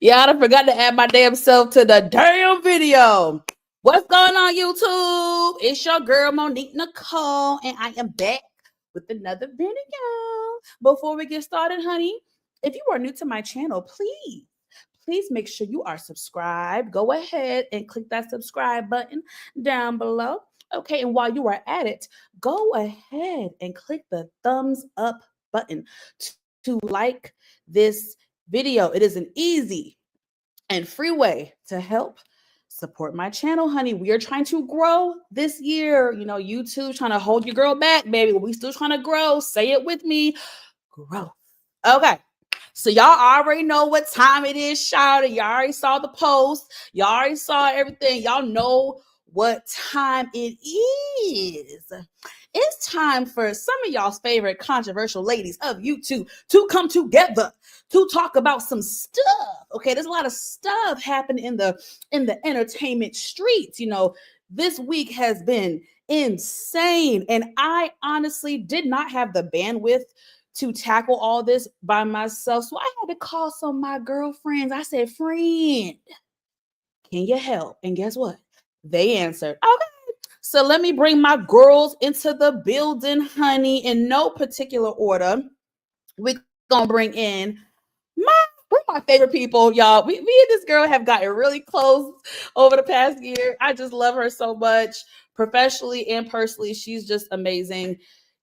Yeah, I forgot to add my damn self to the damn video. What's going on, YouTube? It's your girl Monique Nicole, and I am back with another video. Before we get started, honey, if you are new to my channel, please make sure you are subscribed. Go ahead and click that subscribe button down below. Okay, and while you are at it, go ahead and click the thumbs up button to like this video. It is an easy and free way to help support my channel, honey. We are trying to grow this year. You know, YouTube trying to hold your girl back, baby. We still trying to grow. Say it with me. Growth. Okay. So y'all already know what time it is, shout. Y'all already saw the post. Y'all already saw everything. Y'all know what time it is. It's time for some of y'all's favorite controversial ladies of YouTube to come together to talk about some stuff. Okay, there's a lot of stuff happening in the entertainment streets. You know, this week has been insane, and I honestly did not have the bandwidth to tackle all this by myself. So I had to call some of my girlfriends. I said, friend, can you help? And guess what? They answered, okay. So let me bring my girls into the building, honey, in no particular order. We're going to bring in one of my favorite people, y'all. Me and this girl have gotten really close over the past year. I just love her so much, professionally and personally. She's just amazing.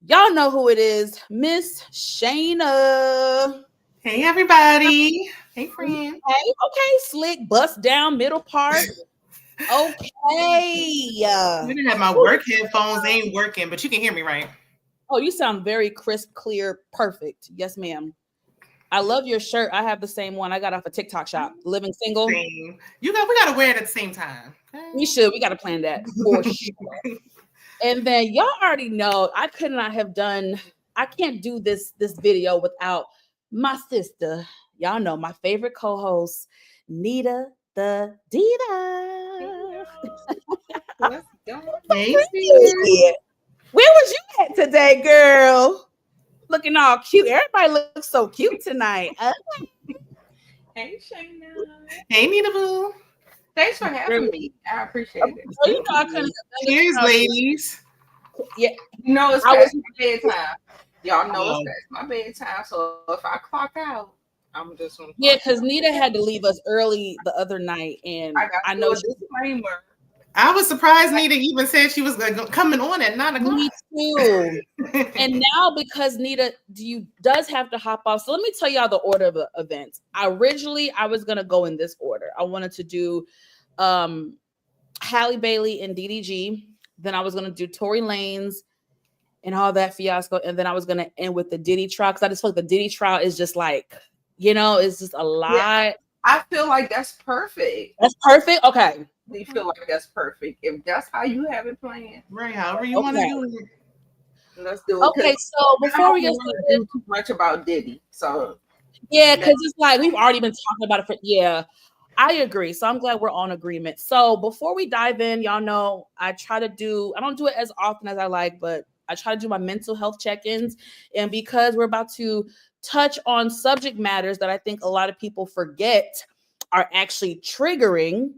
Y'all know who it is, Miss Shayna. Hey, everybody. Hey, friend. Hey, okay, slick, bust down, middle part. Okay. I didn't have my work headphones. They ain't working, but you can hear me, right? Oh, you sound very crisp, clear, perfect. Yes, ma'am. I love your shirt. I have the same one. I got off a TikTok shop. Living single. Same. We gotta wear it at the same time. Okay? We should. We gotta plan that for sure. And then y'all already know I could not have done. I can't do this video without my sister. Y'all know my favorite co-host, Nita the Dita. Let's go. Hey, where was you at today, girl? Looking all cute. Everybody looks so cute tonight. Hey, Shayna. Hey, Nita Boo. Thanks for having me. I appreciate it. So, you know, I couldn't. Cheers, ladies. Yeah, you know it's past my bedtime. Y'all know it's past my bedtime. So if I clock out, I'm just gonna. Yeah, because Nita had to leave us early the other night, and I know disclaimer. I was surprised Nita even said she was coming on at 9 o'clock. Me too. And now because Nita does have to hop off. So let me tell y'all the order of the events. Originally, I was gonna go in this order. I wanted to do Halle Bailey and DDG. Then I was gonna do Tory Lanez and all that fiasco. And then I was gonna end with the Diddy trial because I just feel like the Diddy trial is just like, you know, it's just a lot. Yeah, I feel like that's perfect. That's perfect. Okay. You feel like that's perfect. If that's how you have it planned, right? However you want to do it. Let's do it. Okay, so before we get started, too much about Diddy, so yeah, because it's like we've already been talking about it I agree. So I'm glad we're on agreement. So before we dive in, y'all know I don't do it as often as I like, but I try to do my mental health check-ins. And because we're about to touch on subject matters that I think a lot of people forget are actually triggering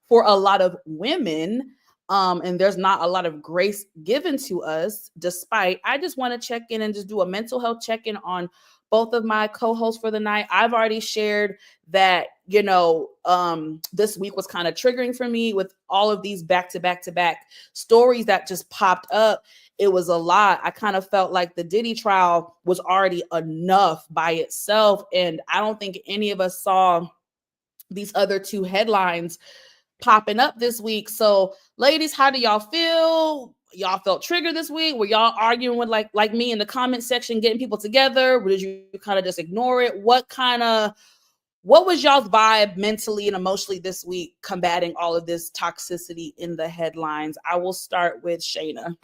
for a lot of women, and there's not a lot of grace given to us, despite, I just want to check in and just do a mental health check-in on both of my co-hosts for the night. I've already shared that, you know, this week was kind of triggering for me with all of these back-to-back stories that just popped up. It was a lot. I kind of felt like the Diddy trial was already enough by itself. And I don't think any of us saw these other two headlines popping up this week. So ladies, how do y'all feel? Y'all felt triggered this week? Were y'all arguing with like me in the comment section, getting people together? Or did you kind of just ignore it? What was y'all's vibe mentally and emotionally this week, combating all of this toxicity in the headlines? I will start with Shayna.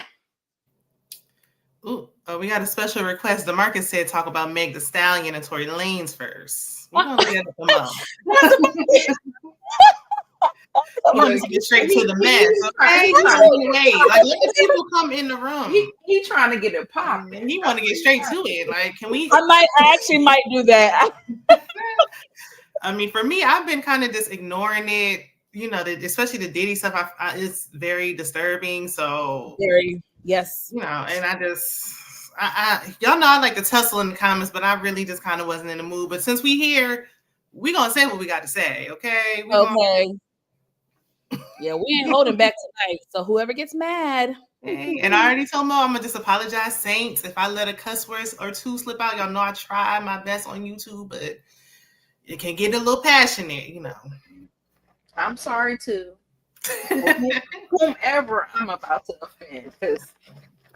Ooh, we got a special request. DeMarcus said talk about Meg Thee Stallion and Tory Lanez first. We're gonna get them up. You want to get straight to the mess, okay? Like, let the people come in the room. He trying to get it popping. He want to get straight to it. Like, can we? I actually might do that. I mean, for me, I've been kind of just ignoring it. You know, especially the Diddy stuff. It's very disturbing. So, yes. You know, and y'all know I like to tussle in the comments, but I really just kind of wasn't in the mood. But since we here, we gonna say what we got to say, okay? Yeah, we ain't holding back tonight. So whoever gets mad. Hey, and I already told Mo I'm gonna just apologize, Saints, if I let a cuss word or two slip out. Y'all know I try my best on YouTube, but it can get a little passionate, you know. I'm sorry too. Whomever I'm about to offend, because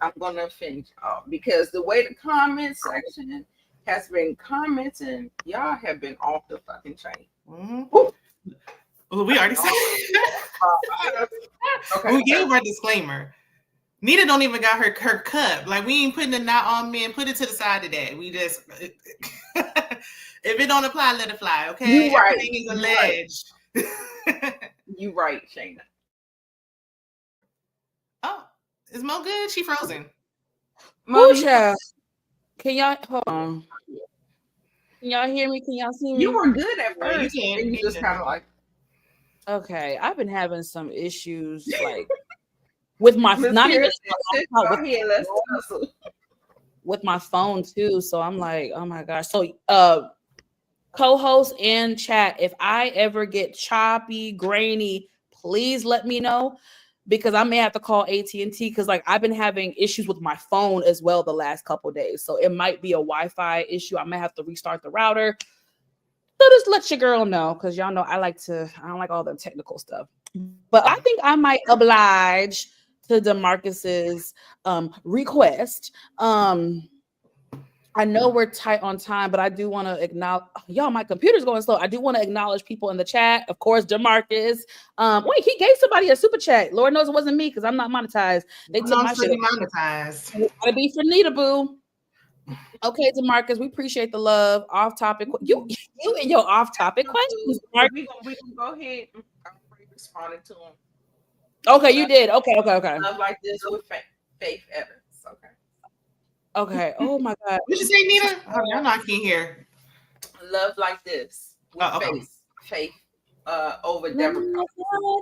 I'm gonna offend y'all. Because the way the comment section has been commenting, y'all have been off the fucking chain. Mm-hmm. Well, we already said. Okay. We gave our disclaimer. Nita don't even got her cup. Like, we ain't putting it not on men. Put it to the side today. We just if it don't apply, let it fly. Okay. You right. Everything is alleged. You right, Shayna. Oh, is Mo good? She frozen. Mo, can y'all hold on? Can y'all hear me? Can y'all see me? You were good at first. You can. And you just kind of like. Okay, I've been having some issues like with my with my phone too. So I'm like, oh my gosh. So co-host and chat, if I ever get choppy, grainy, please let me know, because I may have to call AT&T, because like I've been having issues with my phone as well the last couple of days. So it might be a Wi-Fi issue. I might have to restart the router. So just let your girl know, because y'all know I don't like all the technical stuff. But I think I might oblige to DeMarcus's request. I know we're tight on time, but I do want to acknowledge, y'all, my computer's going slow. I do want to acknowledge people in the chat. Of course, DeMarcus. Wait, he gave somebody a super chat. Lord knows it wasn't me, because I'm not monetized. They took my shit. Monetized. Gotta be for Nita, boo. Okay, DeMarcus, we appreciate the love. Off topic, you and your off topic questions. We gonna go ahead. I'm responding to them. Okay, you did. Okay. Love like this with Faith Evans. Okay. Oh my God. What you say, Nita? I'm not here. Love like this with Faith over Deborah. Like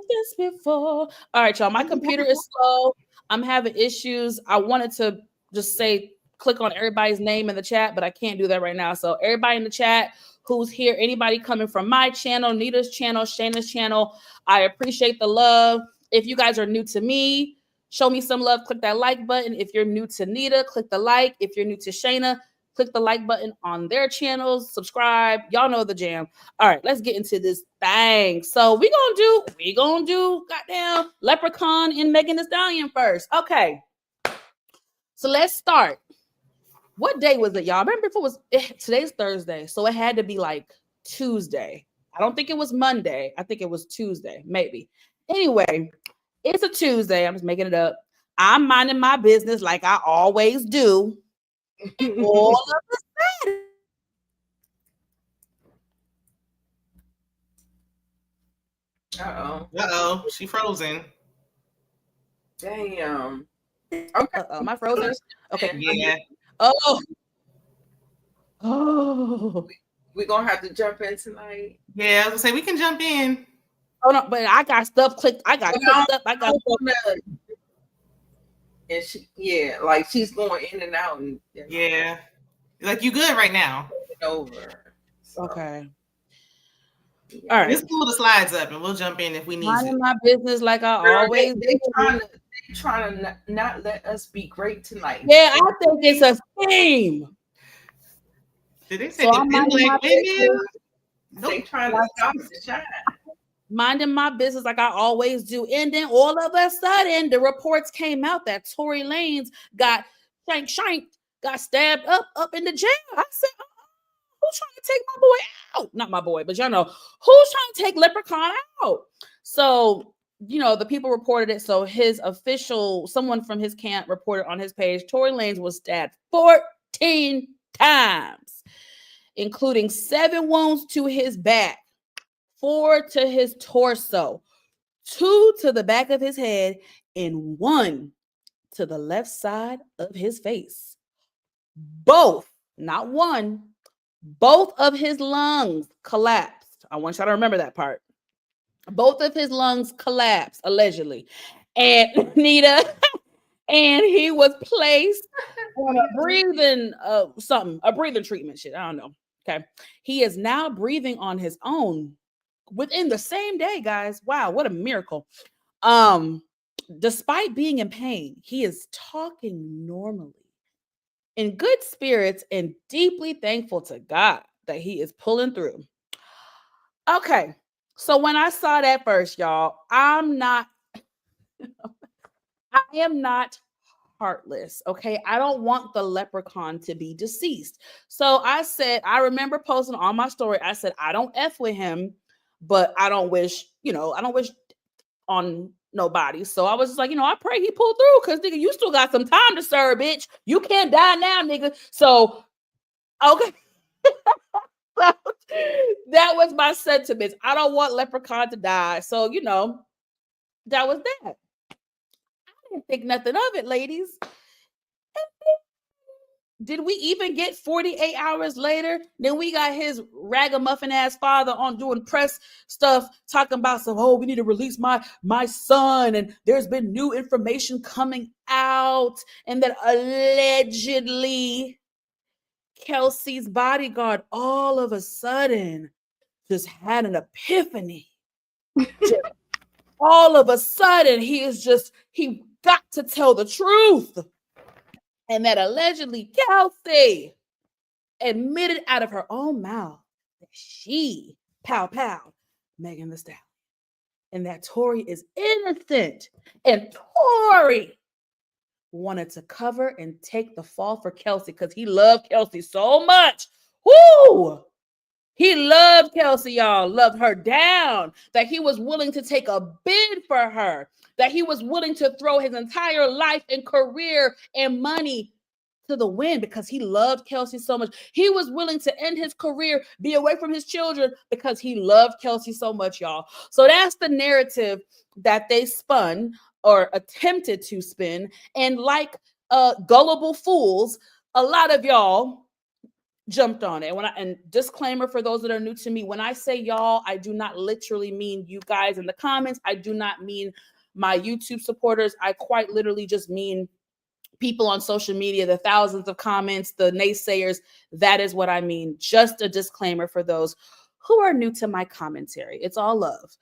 this before. All right, y'all. My computer is slow. I'm having issues. I wanted to just say click on everybody's name in the chat, but I can't do that right now. So everybody in the chat who's here, anybody coming from my channel, Nita's channel, Shayna's channel, I appreciate the love. If you guys are new to me, show me some love. Click that like button. If you're new to Nita, click the like. If you're new to Shayna, click the like button on their channels. Subscribe. Y'all know the jam. All right, let's get into this thing. So we gonna do goddamn Leprechaun and Megan Thee Stallion first. Okay. So let's start. What day was it, y'all? Remember if it was today's Thursday, so it had to be like Tuesday. I don't think it was Monday. I think it was Tuesday, maybe. Anyway, it's a Tuesday. I'm just making it up. I'm minding my business like I always do. All of a sudden. Uh-oh. She frozen. Damn. Okay. Am I frozen? Okay. Yeah. Oh. We're gonna have to jump in tonight. Yeah, I was gonna say we can jump in. Oh no, but I got stuff clicked. I got clicked up. I got stuff. And like she's going in and out, and yeah, like you good right now. Over. So. Okay. Yeah. All right. Just pull the slides up, and we'll jump in if we need to. Minding my business like I always do. They trying to not let us be great tonight. Yeah, I think it's a theme. Did they say so They trying to stop the shine. Minding my business like I always do. And then all of a sudden, the reports came out that Tory Lanez got shanked, got stabbed up in the jail. I said, who's trying to take my boy out? Not my boy, but y'all know who's trying to take Leprechaun out. So, the people reported it. So someone from his camp reported on his page, Tory Lanez was stabbed 14 times, including 7 wounds to his back, 4 to his torso, 2 to the back of his head, and 1 to the left side of his face. Both, not one, both of his lungs collapsed. I want y'all to remember that part. Both of his lungs collapsed, allegedly. And Nita, and he was placed on a breathing a breathing treatment shit. I don't know. Okay. He is now breathing on his own within the same day, guys. Wow, what a miracle. Despite being in pain, he is talking normally, in good spirits, and deeply thankful to God that he is pulling through. Okay. So when I saw that first, y'all, I am not heartless. Okay. I don't want the leprechaun to be deceased. So I said, I remember posting on my story, I said, I don't F with him, but I don't wish on nobody. So I was just like, I pray he pulled through, because nigga, you still got some time to serve, bitch. You can't die now, nigga. So, okay. So, that was my sentiments. I don't want Leprechaun to die. So, that was that. I didn't think nothing of it, ladies. Did we even get 48 hours later? Then we got his ragamuffin ass father on doing press stuff, talking about we need to release my son, and there's been new information coming out, and that allegedly Kelsey's bodyguard all of a sudden just had an epiphany. All of a sudden, he got to tell the truth. And that allegedly Kelsey admitted out of her own mouth that she, Megan Thee Stallion, and that Tory is innocent. And Tory wanted to cover and take the fall for Kelsey because he loved Kelsey so much. Woo! He loved Kelsey, y'all, loved her down, that he was willing to take a bid for her, that he was willing to throw his entire life and career and money to the wind because he loved Kelsey so much. He was willing to end his career, be away from his children because he loved Kelsey so much, y'all. So that's the narrative that they spun or attempted to spin. And like gullible fools, a lot of y'all jumped on it. And disclaimer for those that are new to me, when I say y'all, I do not literally mean you guys in the comments. I do not mean my YouTube supporters. I quite literally just mean people on social media, the thousands of comments, the naysayers. That is what I mean. Just a disclaimer for those who are new to my commentary. It's all love.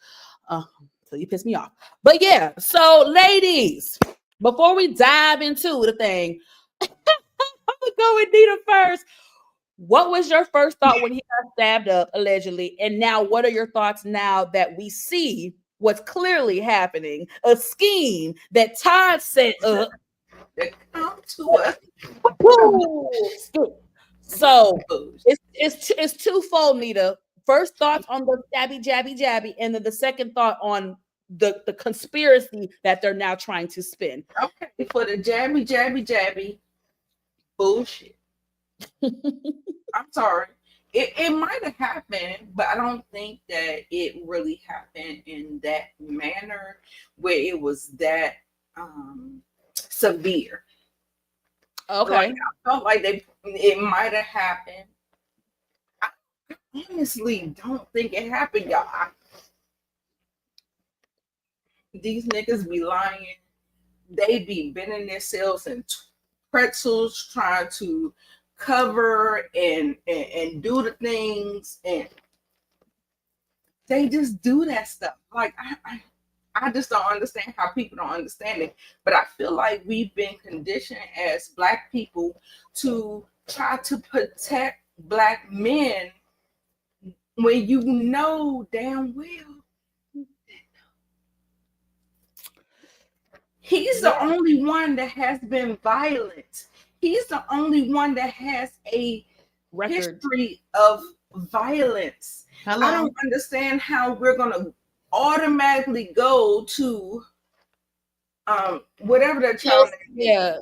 So you piss me off. But yeah, so ladies, before we dive into the thing, I'm gonna go with Nita first. What was your first thought when he got stabbed up, allegedly? And now what are your thoughts now that we see what's clearly happening? A scheme that Todd set up. Come to us. So it's twofold, Nita. First thoughts on the jabby, and then the second thought on the conspiracy that they're now trying to spin. Okay, for the jabby bullshit. I'm sorry. It might have happened, but I don't think that it really happened in that manner where it was that severe. Okay. Like, I felt like it might have happened. I honestly don't think it happened, y'all. These niggas be lying. They be bending themselves in pretzels trying to cover and do the things, and they just do that stuff. Like I just don't understand how people don't understand it. But I feel like we've been conditioned as Black people to try to protect Black men when you know damn well he's the only one that has been violent. He's the only one that has a history of violence. Hello. I don't understand how we're going to automatically go to whatever they're trying to do. Yeah.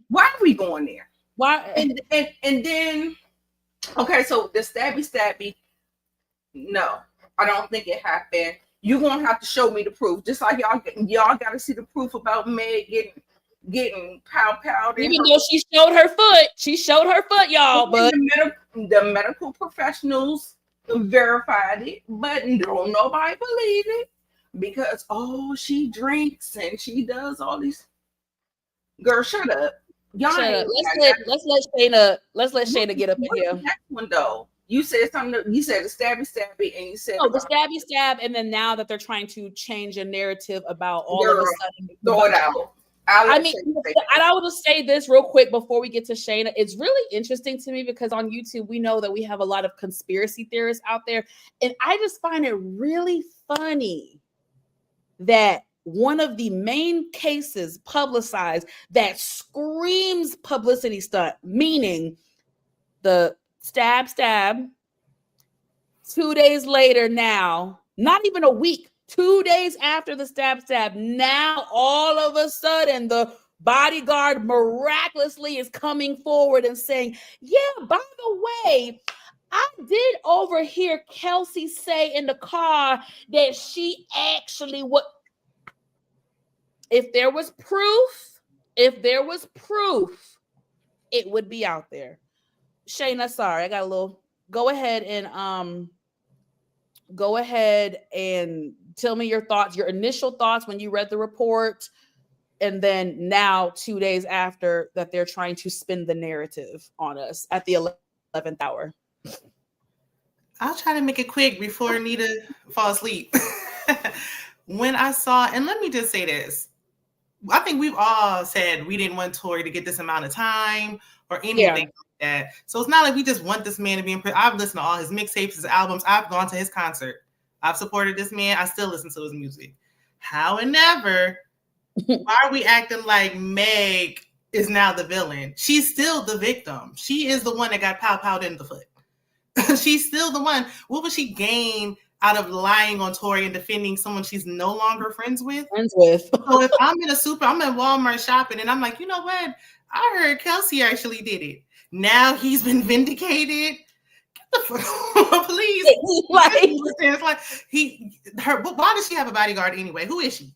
Why are we going there? Why? And then, okay, so the stabby, no, I don't think it happened. You're going to have to show me the proof. Just like y'all got to see the proof about Meg getting pow. Even though she showed her foot, y'all. But the medical professionals verified it, but don't nobody believe it because she drinks and she does all these. Girl, shut up. Y'all Shut up. ain't Let's let Shayna get up in what's here. the next one though? You said something. You said the stabby, and you said No, the stabby stab, and then now that they're trying to change a narrative about all of a sudden throw it out. I mean, I will just say this real quick before we get to Shayna. It's really interesting to me because on YouTube, we know that we have a lot of conspiracy theorists out there. And I just find it really funny that one of the main cases publicized that screams publicity stunt, meaning the stab, 2 days later now, not even a week, 2 days after the stab, now all of a sudden the bodyguard miraculously is coming forward and saying, yeah, by the way, I did overhear Kelsey say in the car that she actually would. If there was proof, it would be out there. Shayna, sorry, I got a little. Go ahead and tell me your thoughts, your initial thoughts when you read the report, and then now 2 days after that they're trying to spin the narrative on us at the 11th hour. I'll try to make it quick before Anita falls asleep. When I saw, and let me just say this, I think we've all said we didn't want Tory to get this amount of time or anything like that. So it's not like we just want this man to be in prison. I've listened to all his mixtapes, his albums. I've gone to his concert. I've supported this man. I still listen to his music. However, why are we acting like Meg is now the villain? She's still the victim. She is the one that got pow-powed in the foot. She's still the one. What would she gain out of lying on Tory and defending someone she's no longer friends with? So if I'm in I'm at Walmart shopping and I'm like, you know what? I heard Kelsey actually did it. Now he's been vindicated. Get the fuck, please. It's like why does she have a bodyguard anyway? Who is she?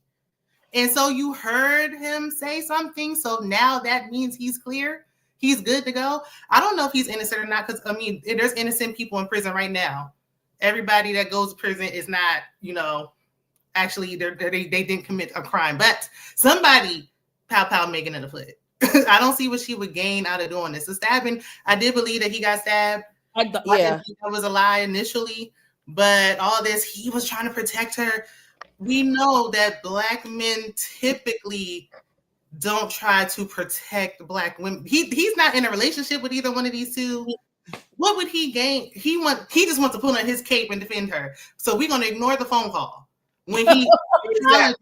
And so you heard him say something. So now that means he's clear. He's good to go. I don't know if he's innocent or not, because I mean, there's innocent people in prison right now. Everybody that goes to prison is not, actually they didn't commit a crime, but somebody pow Megan in the foot. I don't see what she would gain out of doing this. The stabbing, I did believe that he got stabbed. I didn't think that was a lie initially, but all this, he was trying to protect her. We know that Black men typically don't try to protect Black women. He's not in a relationship with either one of these two. What would he gain? He just wants to pull on his cape and defend her. So we're going to ignore the phone call when he apologized.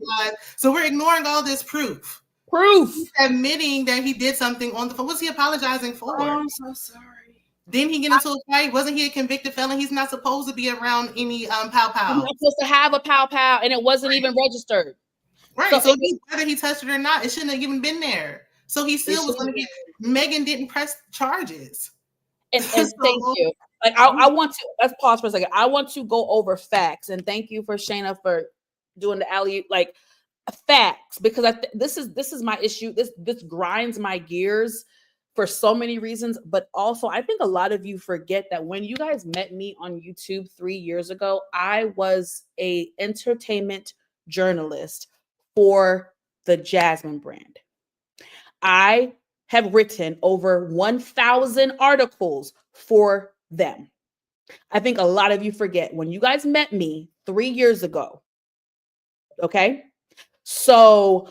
So we're ignoring all this proof. He's admitting that he did something on the phone. What's he apologizing for? Oh, I'm so sorry. Didn't he get into a fight? Wasn't he a convicted felon? He's not supposed to be around any pow. He's not supposed to have a pow, and it wasn't even registered. Right. So whether he touched it or not, it shouldn't have even been there. So he still was going to get. Megan didn't press charges. And thank you. Like I want to. Let's pause for a second. I want to go over facts, and thank you for Shayna for doing the alley facts, because this is my issue. This grinds my gears for so many reasons, but also I think a lot of you forget that when you guys met me on YouTube 3 years ago, I was a entertainment journalist for the Jasmine brand. I have written over 1,000 articles for them. I think a lot of you forget when you guys met me 3 years ago. Okay. So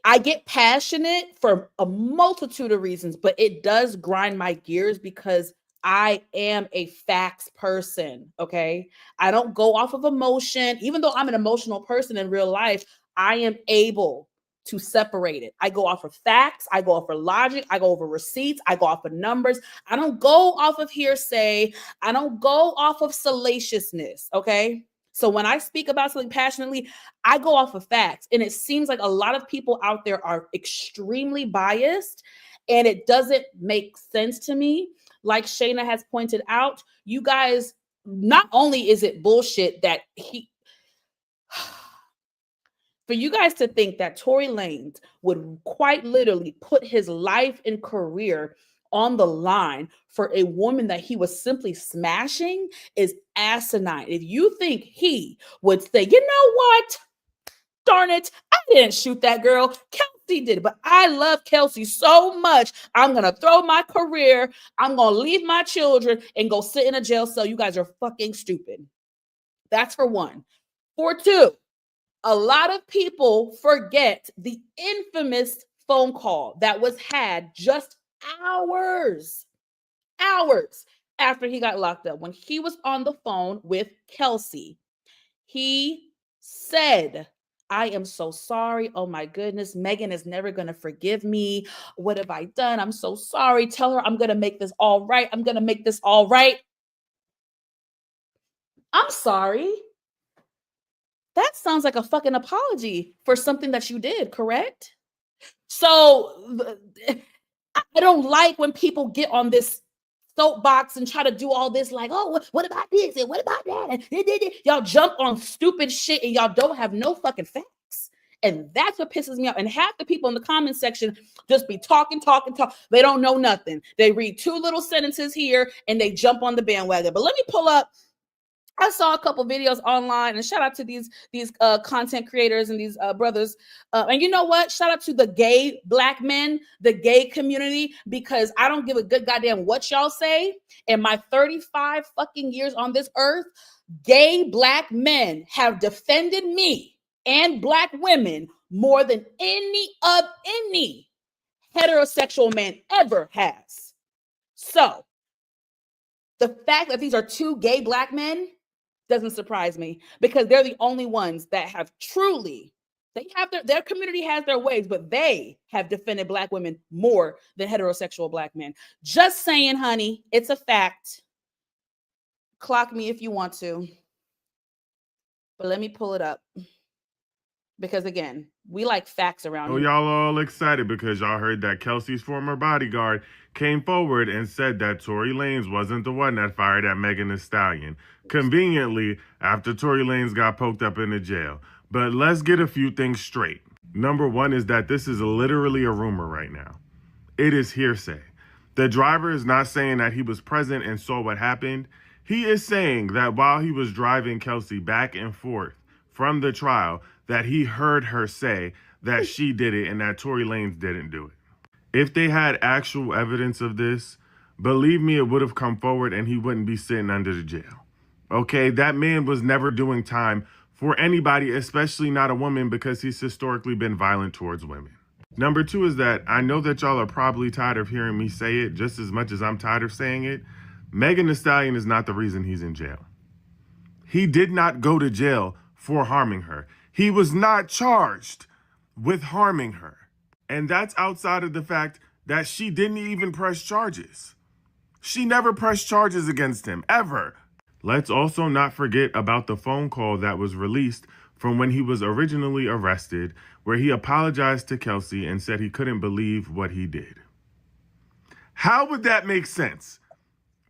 I get passionate for a multitude of reasons, but it does grind my gears because I am a facts person. Okay. I don't go off of emotion. Even though I'm an emotional person in real life, I am able to separate it. I go off of facts. I go off of logic. I go over receipts. I go off of numbers. I don't go off of hearsay. I don't go off of salaciousness. Okay. So when I speak about something passionately, I go off of facts. And it seems like a lot of people out there are extremely biased, and it doesn't make sense to me. Like Shayna has pointed out, you guys, not only is it bullshit that for you guys to think that Tory Lanez would quite literally put his life and career on the line for a woman that he was simply smashing is asinine. If you think he would say, you know what? Darn it, I didn't shoot that girl. Kelsey did, but I love Kelsey so much. I'm going to throw my career. I'm going to leave my children and go sit in a jail cell. You guys are fucking stupid. That's for one. For two, a lot of people forget the infamous phone call that was had just hours after he got locked up. When he was on the phone with Kelsey, he said, I am so sorry. Oh my goodness. Megan is never going to forgive me. What have I done? I'm so sorry. Tell her I'm going to make this all right. I'm going to make this all right. I'm sorry. That sounds like a fucking apology for something that you did, correct? So I don't like when people get on this soapbox and try to do all this like, oh, what about this and what about that? Y'all jump on stupid shit and y'all don't have no fucking facts. And that's what pisses me off. And half the people in the comment section just be talking. They don't know nothing. They read 2 little sentences here and they jump on the bandwagon. But let me pull up. I saw a couple videos online, and shout out to these content creators and these brothers. And you know what? Shout out to the gay black men, the gay community, because I don't give a good goddamn what y'all say. In my 35 fucking years on this earth, gay black men have defended me and black women more than any heterosexual man ever has. So the fact that these are 2 gay black men doesn't surprise me, because they're the only ones that have truly, they have their community has their ways, but they have defended black women more than heterosexual black men. Just saying, honey, it's a fact. Clock me if you want to, but let me pull it up, because again, we like facts around here. Y'all are all excited because y'all heard that Kelsey's former bodyguard came forward and said that Tory Lanez wasn't the one that fired at Megan Thee Stallion. Conveniently, after Tory Lanez got poked up in the jail. But let's get a few things straight. Number one is that this is literally a rumor right now. It is hearsay. The driver is not saying that he was present and saw what happened. He is saying that while he was driving Kelsey back and forth from the trial, that he heard her say that she did it and that Tory Lanez didn't do it. If they had actual evidence of this, believe me, it would have come forward and he wouldn't be sitting under the jail. Okay, that man was never doing time for anybody, especially not a woman, because he's historically been violent towards women. Number two is that I know that y'all are probably tired of hearing me say it just as much as I'm tired of saying it. Megan Thee Stallion is not the reason he's in jail. He did not go to jail for harming her. He was not charged with harming her. And that's outside of the fact that she didn't even press charges. She never pressed charges against him, ever. Let's also not forget about the phone call that was released from when he was originally arrested, where he apologized to Kelsey and said he couldn't believe what he did. How would that make sense?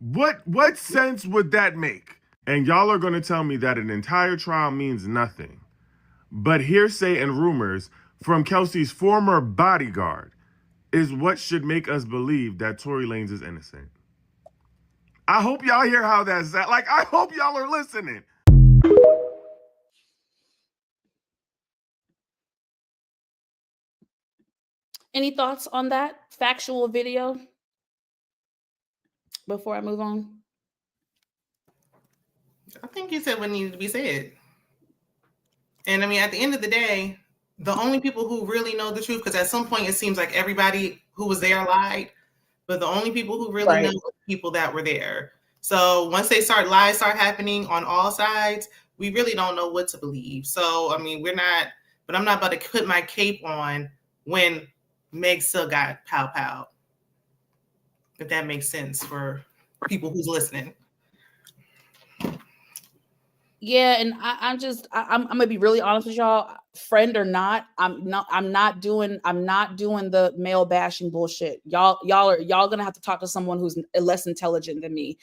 What sense would that make? And y'all are going to tell me that an entire trial means nothing. But hearsay and rumors from Kelsey's former bodyguard is what should make us believe that Tory Lanez is innocent. I hope y'all hear how that's at. Like, I hope y'all are listening. Any thoughts on that factual video before I move on? I think you said what needed to be said. And I mean, at the end of the day, the only people who really know the truth, because at some point it seems like everybody who was there lied, but the only people who really know are the people that were there. So once lies start happening on all sides, we really don't know what to believe. So, I mean, I'm not about to put my cape on when Meg still got pow. If that makes sense for people who's listening. Yeah, and I'm gonna be really honest with y'all, friend or not, I'm not doing the male bashing bullshit. Y'all gonna have to talk to someone who's less intelligent than me.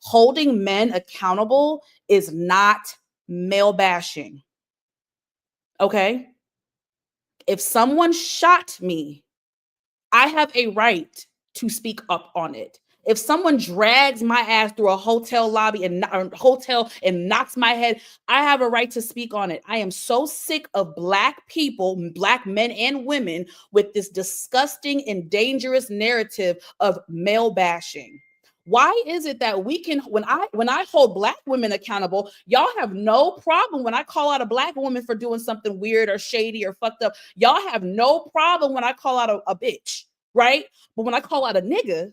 Holding men accountable is not male bashing. Okay? If someone shot me, I have a right to speak up on it. If someone drags my ass through a hotel lobby and knocks my head, I have a right to speak on it. I am so sick of Black people, Black men and women, with this disgusting and dangerous narrative of male bashing. Why is it that we can, when I hold Black women accountable, y'all have no problem when I call out a Black woman for doing something weird or shady or fucked up. Y'all have no problem when I call out a bitch, right? But when I call out a nigga,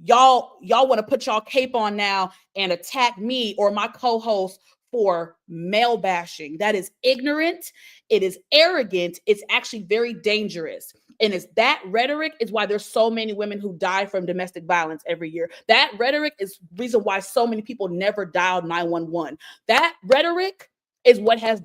y'all want to put y'all cape on now and attack me or my co-host for male bashing. That is ignorant. It is arrogant. It's actually very dangerous. And it's that rhetoric is why there's so many women who die from domestic violence every year. That rhetoric is the reason why so many people never dialed 911. That rhetoric is what has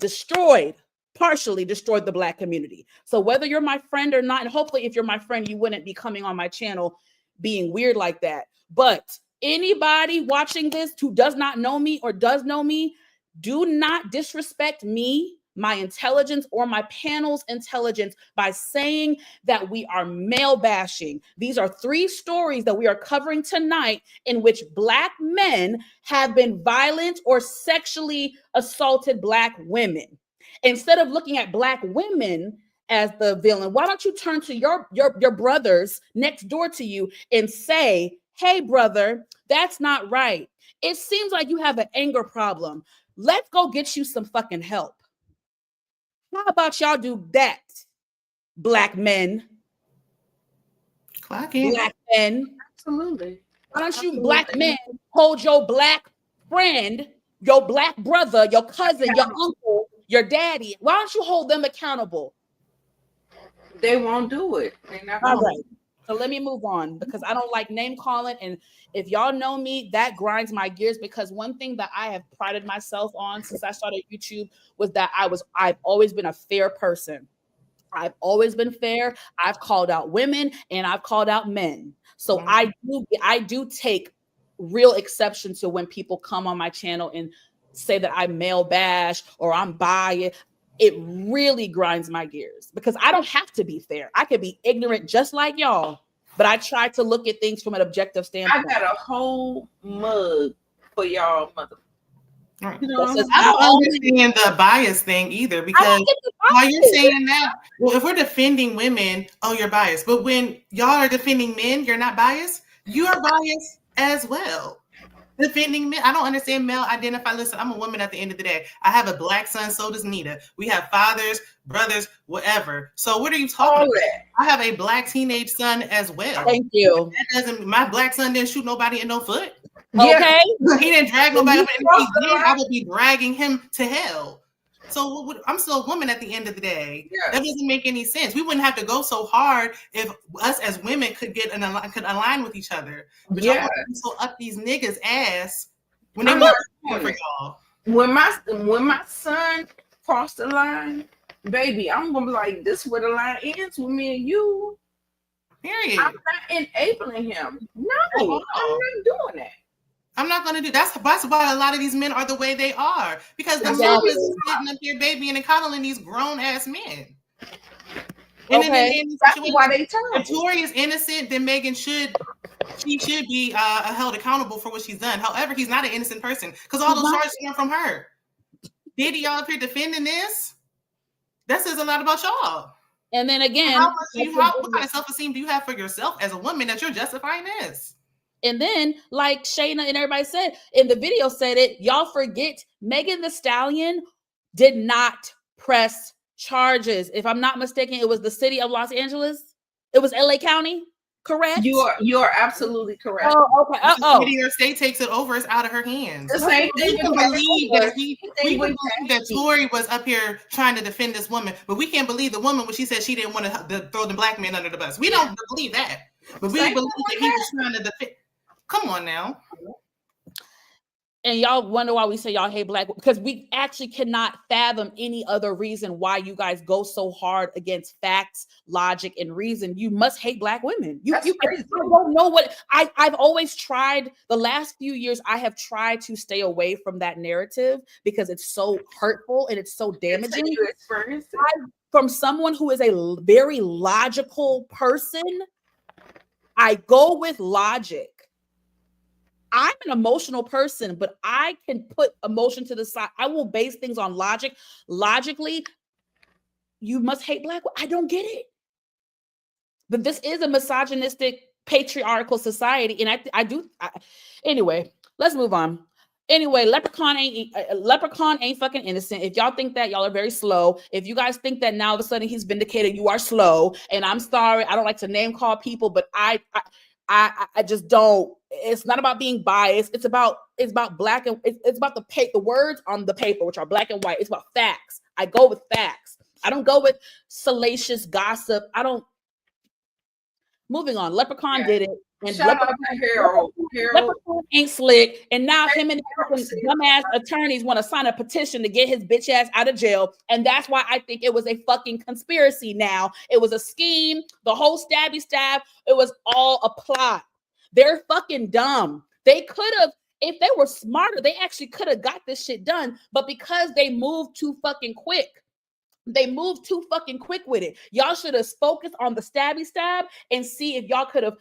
partially destroyed the Black community. So whether you're my friend or not, and hopefully if you're my friend, you wouldn't be coming on my channel being weird like that. But anybody watching this who does not know me or does know me, do not disrespect me, my intelligence, or my panel's intelligence by saying that we are male bashing. These are 3 stories that we are covering tonight in which Black men have been violent or sexually assaulted Black women. Instead of looking at Black women as the villain, why don't you turn to your brothers next door to you and say, hey, brother, that's not right. It seems like you have an anger problem. Let's go get you some fucking help. How about y'all do that, Black men? Clock in. Black men. Absolutely. Why don't you Black men hold your Black friend, your Black brother, your cousin, your uncle, your daddy? Why don't you hold them accountable? They won't do it. They're not All gonna. right. So let me move on because I don't like name calling. And if y'all know me, that grinds my gears because one thing that I have prided myself on since I started YouTube was that I've always been a fair person. I've always been fair. I've called out women and I've called out men. So I do take real exception to when people come on my channel and say that I male bash or I'm biased. It really grinds my gears because I don't have to be fair. I could be ignorant just like y'all, but I try to look at things from an objective standpoint. I got a whole mug for y'all, mother. You know, I don't understand the bias thing either because while you're saying that, well, if we're defending women, oh, you're biased. But when y'all are defending men, you're not biased. You are biased as well. Defending men, I don't understand male identify. Listen, I'm a woman at the end of the day. I have a Black son, so does Nita. We have fathers, brothers, whatever. So what are you talking about? I have a Black teenage son as well. Thank you. That doesn't. My Black son didn't shoot nobody in no foot. Okay. He didn't drag nobody up, and if he did, I would be dragging him to hell. So I'm still a woman at the end of the day. Yes. That doesn't make any sense. We wouldn't have to go so hard if us as women could align with each other. But y'all want to so up these niggas' ass when they want for y'all. When my son crossed the line, baby, I'm gonna be like, this is where the line ends with me and you. Period. I'm not enabling him. No, I'm not doing that. I'm not going to do that's why a lot of these men are the way they are because the mom is sitting up here babying and coddling these grown ass men. And then that's why they turn. If Tory is innocent, then Megan should be held accountable for what she's done. However, he's not an innocent person because all those charges come from her. Diddy, y'all up here defending this? That says a lot about y'all. And then again, what kind of self-esteem do you have for yourself as a woman that you're justifying this? And then, like Shayna and everybody said in the video, said it, y'all forget Megan Thee Stallion did not press charges. If I'm not mistaken, it was the city of Los Angeles. It was LA County, correct? You are absolutely correct. Oh, okay. The city or state takes it over, it's out of her hands. The same thing. We can believe that Tory was up here trying to defend this woman, but we can't believe the woman when she said she didn't want to throw the Black men under the bus. We don't believe that. But we believe that he was trying to defend. Come on now. And y'all wonder why we say y'all hate Black, because we actually cannot fathom any other reason why you guys go so hard against facts, logic, and reason. You must hate Black women. You don't know what I've always tried. The last few years, I have tried to stay away from that narrative because it's so hurtful and it's so damaging. From someone who is a very logical person, I go with logic. I'm an emotional person, but I can put emotion to the side. I will base things on logic. Logically, you must hate black. I don't get it. But this is a misogynistic, patriarchal society. And anyway, let's move on. Anyway, Leprechaun ain't fucking innocent. If y'all think that, y'all are very slow. If you guys think that now all of a sudden he's vindicated, you are slow. And I'm sorry, I don't like to name call people, but I just don't. It's not about being biased. It's about black and it's about the words on the paper, which are black and white. It's about facts. I go with facts. I don't go with salacious gossip. Moving on. Leprechaun did it. And shout out to Harold. Leprechaun ain't slick. And now him and the dumbass attorneys want to sign a petition to get his bitch ass out of jail. And that's why I think it was a fucking conspiracy now. It was a scheme. The whole stabby stab. It was all a plot. They're fucking dumb. They could have, if they were smarter, they actually could have got this shit done. But because they moved too fucking quick, with it. Y'all should have focused on the stabby stab and see if y'all could have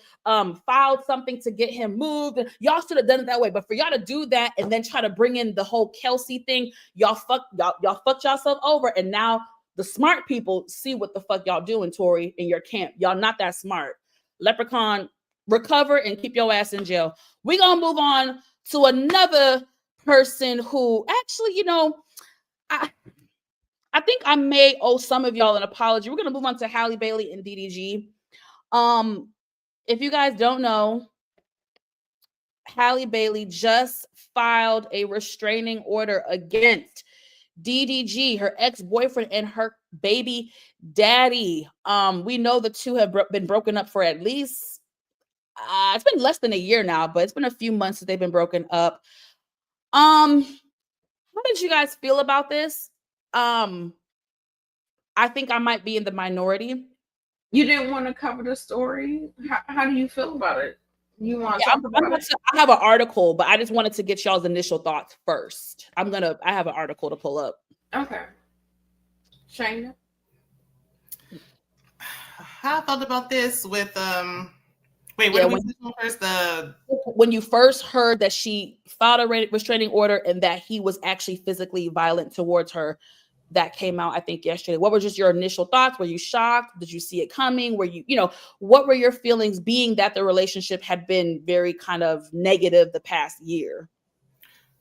filed something to get him moved. Y'all should have done it that way. But for y'all to do that and then try to bring in the whole Kelsey thing, y'all fucked yourself over. And now the smart people see what the fuck y'all doing, Tory, in your camp. Y'all not that smart. Leprechaun, recover and keep your ass in jail. We're gonna move on to another person who actually, I think I may owe some of y'all an apology. We're going to move on to Halle Bailey and DDG. If you guys don't know, Halle Bailey just filed a restraining order against DDG, her ex-boyfriend, and her baby daddy. We know the two have been broken up for at least, it's been less than a year now, but it's been a few months since they've been broken up. How did you guys feel about this? I think I might be in the minority. You didn't want to cover the story? How do you feel about it? You want to talk about it? I have an article, but I just wanted to get y'all's initial thoughts first. I have an article to pull up. Okay. Shayna? How I felt about this with wait, what did we say first? When you first heard that she filed a restraining order and that he was actually physically violent towards her, that came out, I think, yesterday. What were just your initial thoughts? Were you shocked? Did you see it coming? Were you, what were your feelings being that the relationship had been very kind of negative the past year?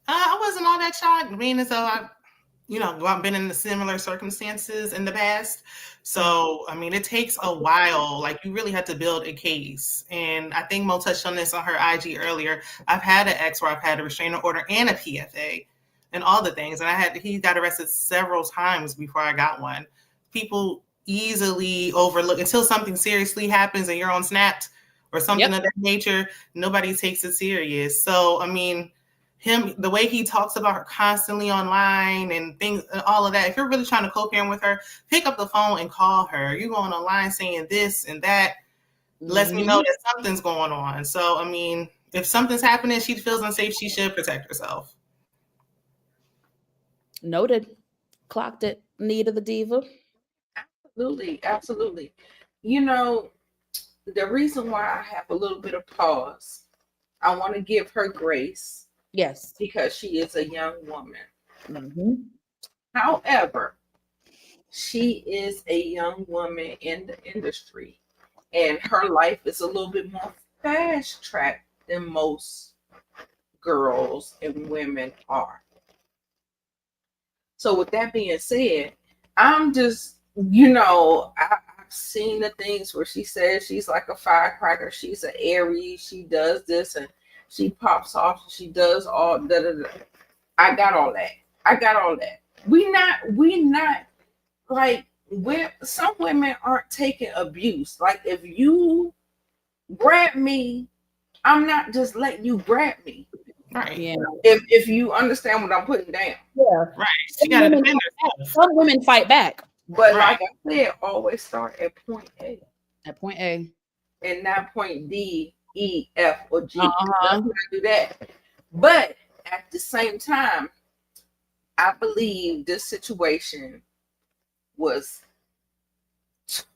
I wasn't all that shocked. I mean, as though I've been in the similar circumstances in the past. So, I mean, it takes a while. Like, you really have to build a case. And I think Mo touched on this on her IG earlier. I've had an ex where I've had a restraining order and a PFA and all the things. And he got arrested several times before I got one. People easily overlook until something seriously happens and you're on Snapped or something of that nature. Nobody takes it serious. So, I mean, the way he talks about her constantly online and things, all of that. If you're really trying to co-parent with her, pick up the phone and call her. You're going online saying this and that. Lets me know that something's going on. So, I mean, if something's happening, she feels unsafe, she should protect herself. Noted. Clocked it. Nita the Diva. Absolutely. The reason why I have a little bit of pause, I want to give her grace. Yes. Because she is a young woman. Mm-hmm. However, she is a young woman in the industry, and her life is a little bit more fast-tracked than most girls and women are. So with that being said, I'm just, I've seen the things where she says she's like a firecracker. She's an Aries. She does this and she pops off. She does all that. I got all that. We not like some women aren't taking abuse. Like, if you grab me, I'm not just letting you grab me. Right. Yeah. If you understand what I'm putting down. Yeah. Right. She got to defend herself. Some women fight back. But like I said, always start at point A. At point A. And not point D, E, F, or G. Uh-huh. Let's not do that. But at the same time, I believe this situation was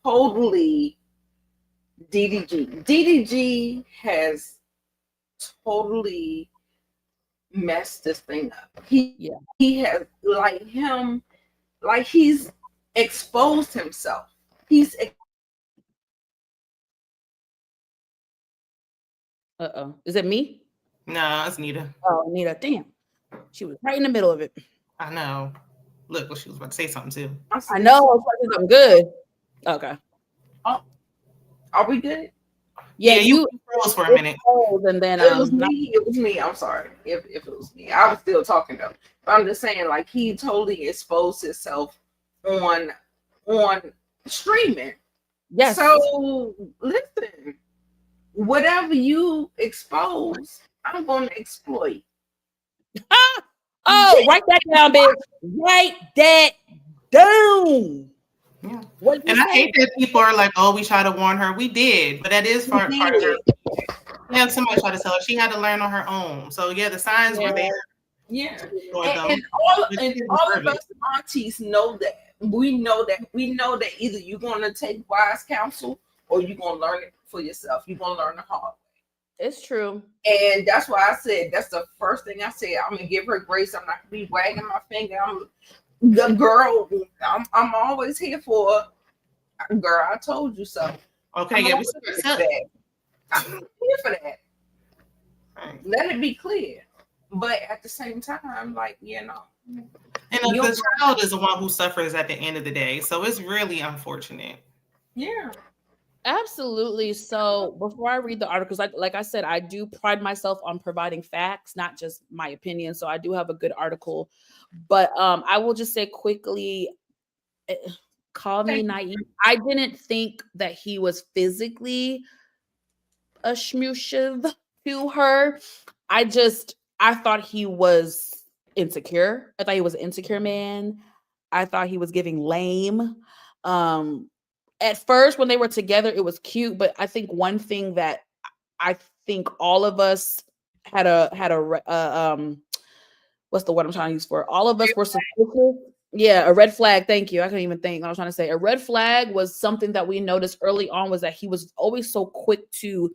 totally DDG. DDG has totally messed this thing up. He has he's exposed himself. He's Is it me? No, it's Nita. Oh, Nita, damn. She was right in the middle of it. I know. Look, well, she was about to say something too. I know. I'm good. Okay. Are we good? Yeah, you froze for a minute. And then it was me. It was me. I'm sorry if it was me. I was still talking though. But I'm just saying, like, he totally exposed himself on streaming. Yes. So listen, whatever you expose, I'm going to exploit. Oh, write that down, bitch. Write that down. Yeah. And I hate that people are like, "Oh, we tried to warn her." We did, but that is part of her. Yeah, somebody tried to tell her she had to learn on her own. So yeah, the signs were there. Yeah, and all of us aunties know that. We know that either you're going to take wise counsel or you're going to learn it for yourself. You're going to learn the hard way. It's true. And that's why I said, that's the first thing I said. I'm going to give her grace. I'm not going to be wagging my finger. I'm the girl. I'm always here for her. Girl, I told you so. Okay, I'm yeah, I'm here for that. Right. Let it be clear. But at the same time, like, you know. And the child is the one who suffers at the end of the day. So it's really unfortunate. Yeah. Absolutely. So before I read the articles, like I said, I do pride myself on providing facts, not just my opinion. So I do have a good article. But I will just say quickly, call me naive. I didn't think that he was physically a shmushiv to her. I thought he was insecure. I thought he was an insecure man. I thought he was giving lame. At first, when they were together, it was cute. But I think one thing that I think all of us had a what's the word I'm trying to use for it? All of us were suspicious. Yeah, a red flag. Thank you. I couldn't even think what I was trying to say. A red flag was something that we noticed early on, was that he was always so quick to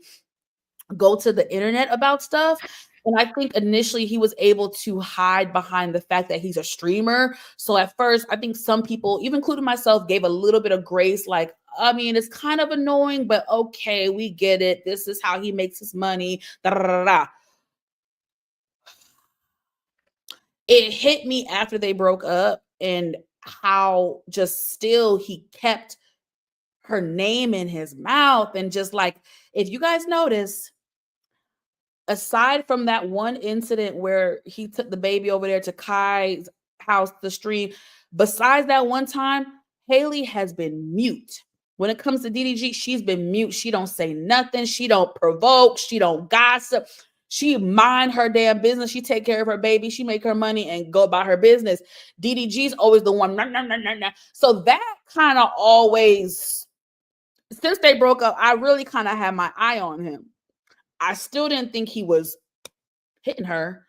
go to the internet about stuff. And I think initially he was able to hide behind the fact that he's a streamer. So at first, I think some people, even including myself, gave a little bit of grace. Like, I mean, it's kind of annoying, but okay, we get it. This is how he makes his money. Da, da, da, da. It hit me after they broke up, and how just still he kept her name in his mouth. And just like, if you guys notice, aside from that one incident where he took the baby over there to Kai's house to stream, besides that one time, Haley has been mute. When it comes to DDG, she's been mute. She don't say nothing. She don't provoke. She don't gossip. She mind her damn business. She take care of her baby. She make her money and go about her business. DDG's always the one. Nah, nah, nah, nah, nah. So that kind of always, since they broke up, I really kind of had my eye on him. I still didn't think he was hitting her,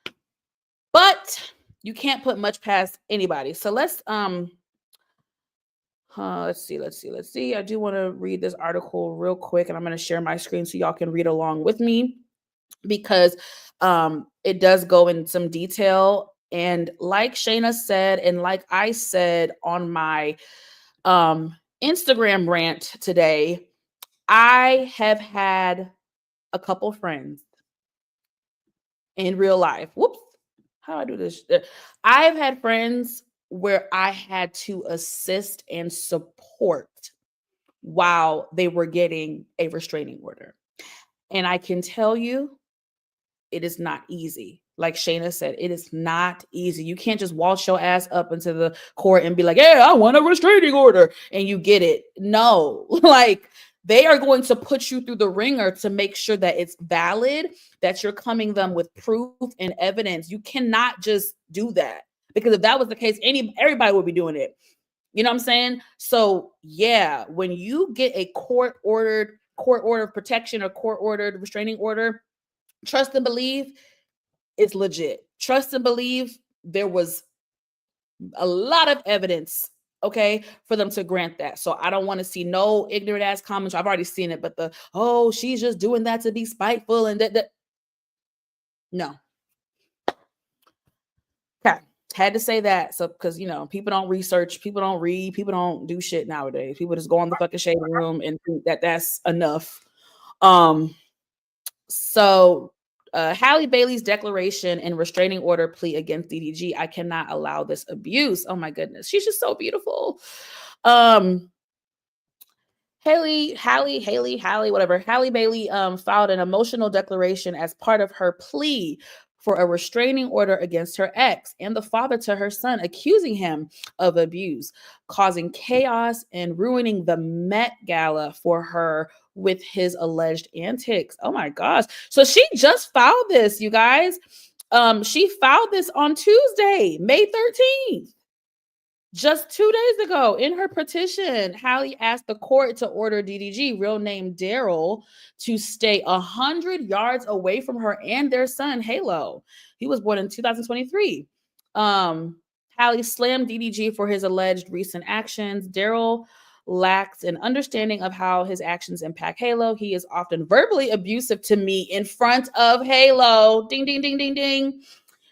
but you can't put much past anybody. So let's see. I do want to read this article real quick, and I'm going to share my screen so y'all can read along with me, because it does go in some detail. And like Shayna said, and like I said on my Instagram rant today, I have had a couple friends in real life. Whoops. How do I do this? I've had friends where I had to assist and support while they were getting a restraining order. And I can tell you, it is not easy. Like Shayna said, it is not easy. You can't just waltz your ass up into the court and be like, yeah, I want a restraining order, and you get it. No, like, they are going to put you through the ringer to make sure that it's valid, that you're coming them with proof and evidence. You cannot just do that, because if that was the case, everybody would be doing it. You know what I'm saying? So yeah, when you get a court order protection or court ordered restraining order, trust and believe it's legit. Trust and believe there was a lot of evidence okay, for them to grant that. So I don't want to see no ignorant ass comments. I've already seen it, but oh, she's just doing that to be spiteful and that. No. Okay. Had to say that. So, because, people don't research, people don't read, people don't do shit nowadays. People just go on the fucking shade room and think that that's enough. So Halle Bailey's declaration and restraining order plea against DDG. I cannot allow this abuse. Oh my goodness. She's just so beautiful. Halle, whatever. Halle Bailey filed an emotional declaration as part of her plea for a restraining order against her ex and the father to her son, accusing him of abuse, causing chaos and ruining the Met Gala for her with his alleged antics. Oh my gosh. So she just filed this, you guys. She filed this on Tuesday, May 13th. Just 2 days ago, in her petition, Halle asked the court to order DDG, real name Daryl, to stay 100 yards away from her and their son, Halo. He was born in 2023. Halle slammed DDG for his alleged recent actions. Daryl lacks an understanding of how his actions impact Halo. He is often verbally abusive to me in front of Halo. Ding, ding, ding, ding, ding.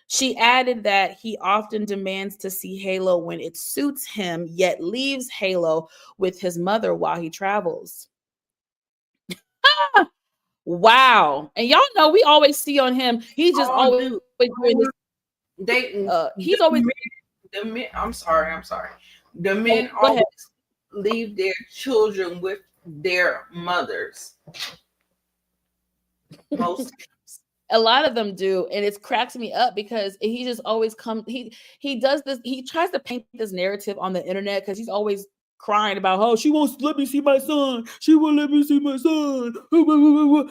She added that he often demands to see Halo when it suits him, yet leaves Halo with his mother while he travels. Wow. And y'all know we always see on him. He just always doing this. He's always the men. I'm sorry. The men always leave their children with their mothers. Most a lot of them do, and it's cracks me up because he just always he does this. He tries to paint this narrative on the internet because he's always crying about how she won't let me see my son. She won't let me see my son. Lo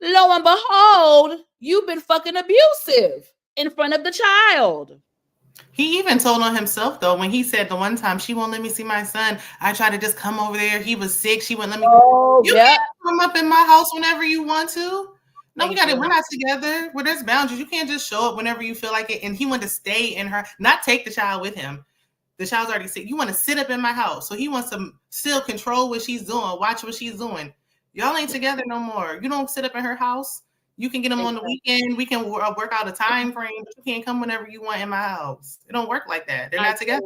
and behold, you've been fucking abusive in front of the child. He even told on himself, though, when he said the one time, she won't let me see my son. I tried to just come over there. He was sick. She wouldn't let me. You can't come up in my house whenever you want to. No, we're not together. Where there's boundaries. You can't just show up whenever you feel like it. And he wanted to stay in her, not take the child with him. The child's already sick. You want to sit up in my house. So he wants to still control what she's doing, watch what she's doing. Y'all ain't together no more. You don't sit up in her house. You can get him on the weekend. We can work out a time frame, but you can't come whenever you want in my house. It don't work like that. They're not together.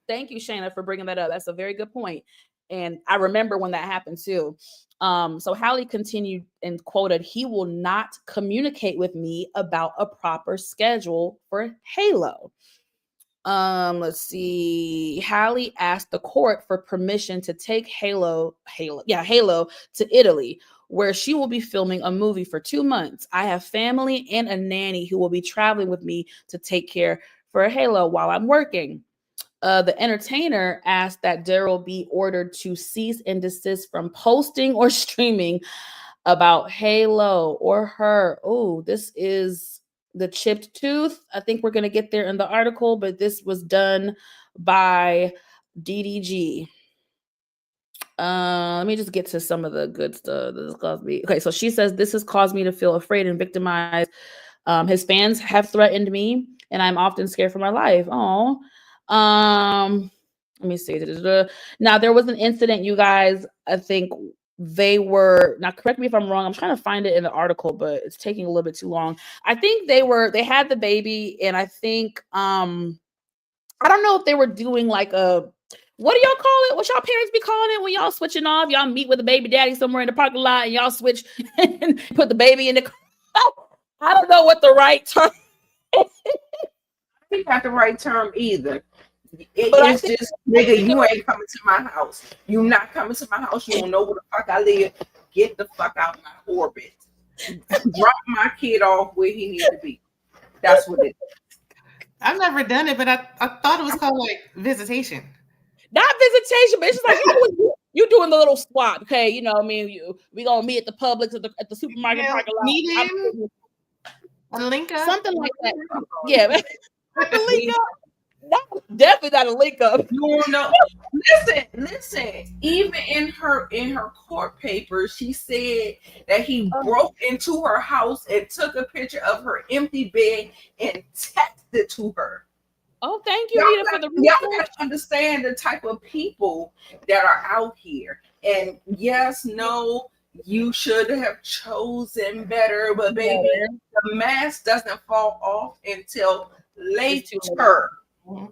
Thank you, Shayna, for bringing that up. That's a very good point. And I remember when that happened too. So Halle continued and quoted, "He will not communicate with me about a proper schedule for Halo." Let's see. Halle asked the court for permission to take Halo to Italy, where she will be filming a movie for 2 months. I have family and a nanny who will be traveling with me to take care for Halo while I'm working. The entertainer asked that Daryl be ordered to cease and desist from posting or streaming about Halo or her. Oh, this is the chipped tooth. I think we're going to get there in the article, but this was done by DDG. Let me just get to some of the good stuff. This caused me. Okay, so she says, "This has caused me to feel afraid and victimized. His fans have threatened me, and I'm often scared for my life." Oh. Let me see. Now there was an incident, you guys. I think they were, now correct me if I'm wrong. I'm trying to find it in the article, but it's taking a little bit too long. I think they had the baby, and I think I don't know if they were doing like a, what do y'all call it? What y'all parents be calling it when y'all switching off? Y'all meet with a baby daddy somewhere in the parking lot and y'all switch and put the baby in the car. I don't know what the right term is. I think not the right term either. It's just, nigga, you ain't coming to my house. You not coming to my house. You don't know where the fuck I live. Get the fuck out of my orbit. Drop my kid off where he needs to be. That's what it is. I've never done it, but I thought it was called like visitation. Not visitation, but it's just like you doing the little swap. Okay, you know, I mean, we gonna meet at the Publix at the supermarket parking lot. Meeting, a link up, something like that. Yeah, a link up. Definitely not a link up. No. Listen. Even in her court papers, she said that he broke into her house and took a picture of her empty bed and texted it to her. Oh, thank you, Y'all Rita, for the y'all research. gotta understand the type of people that are out here. And yes, no, you should have chosen better, but baby, the mask doesn't fall off until It's too late. later.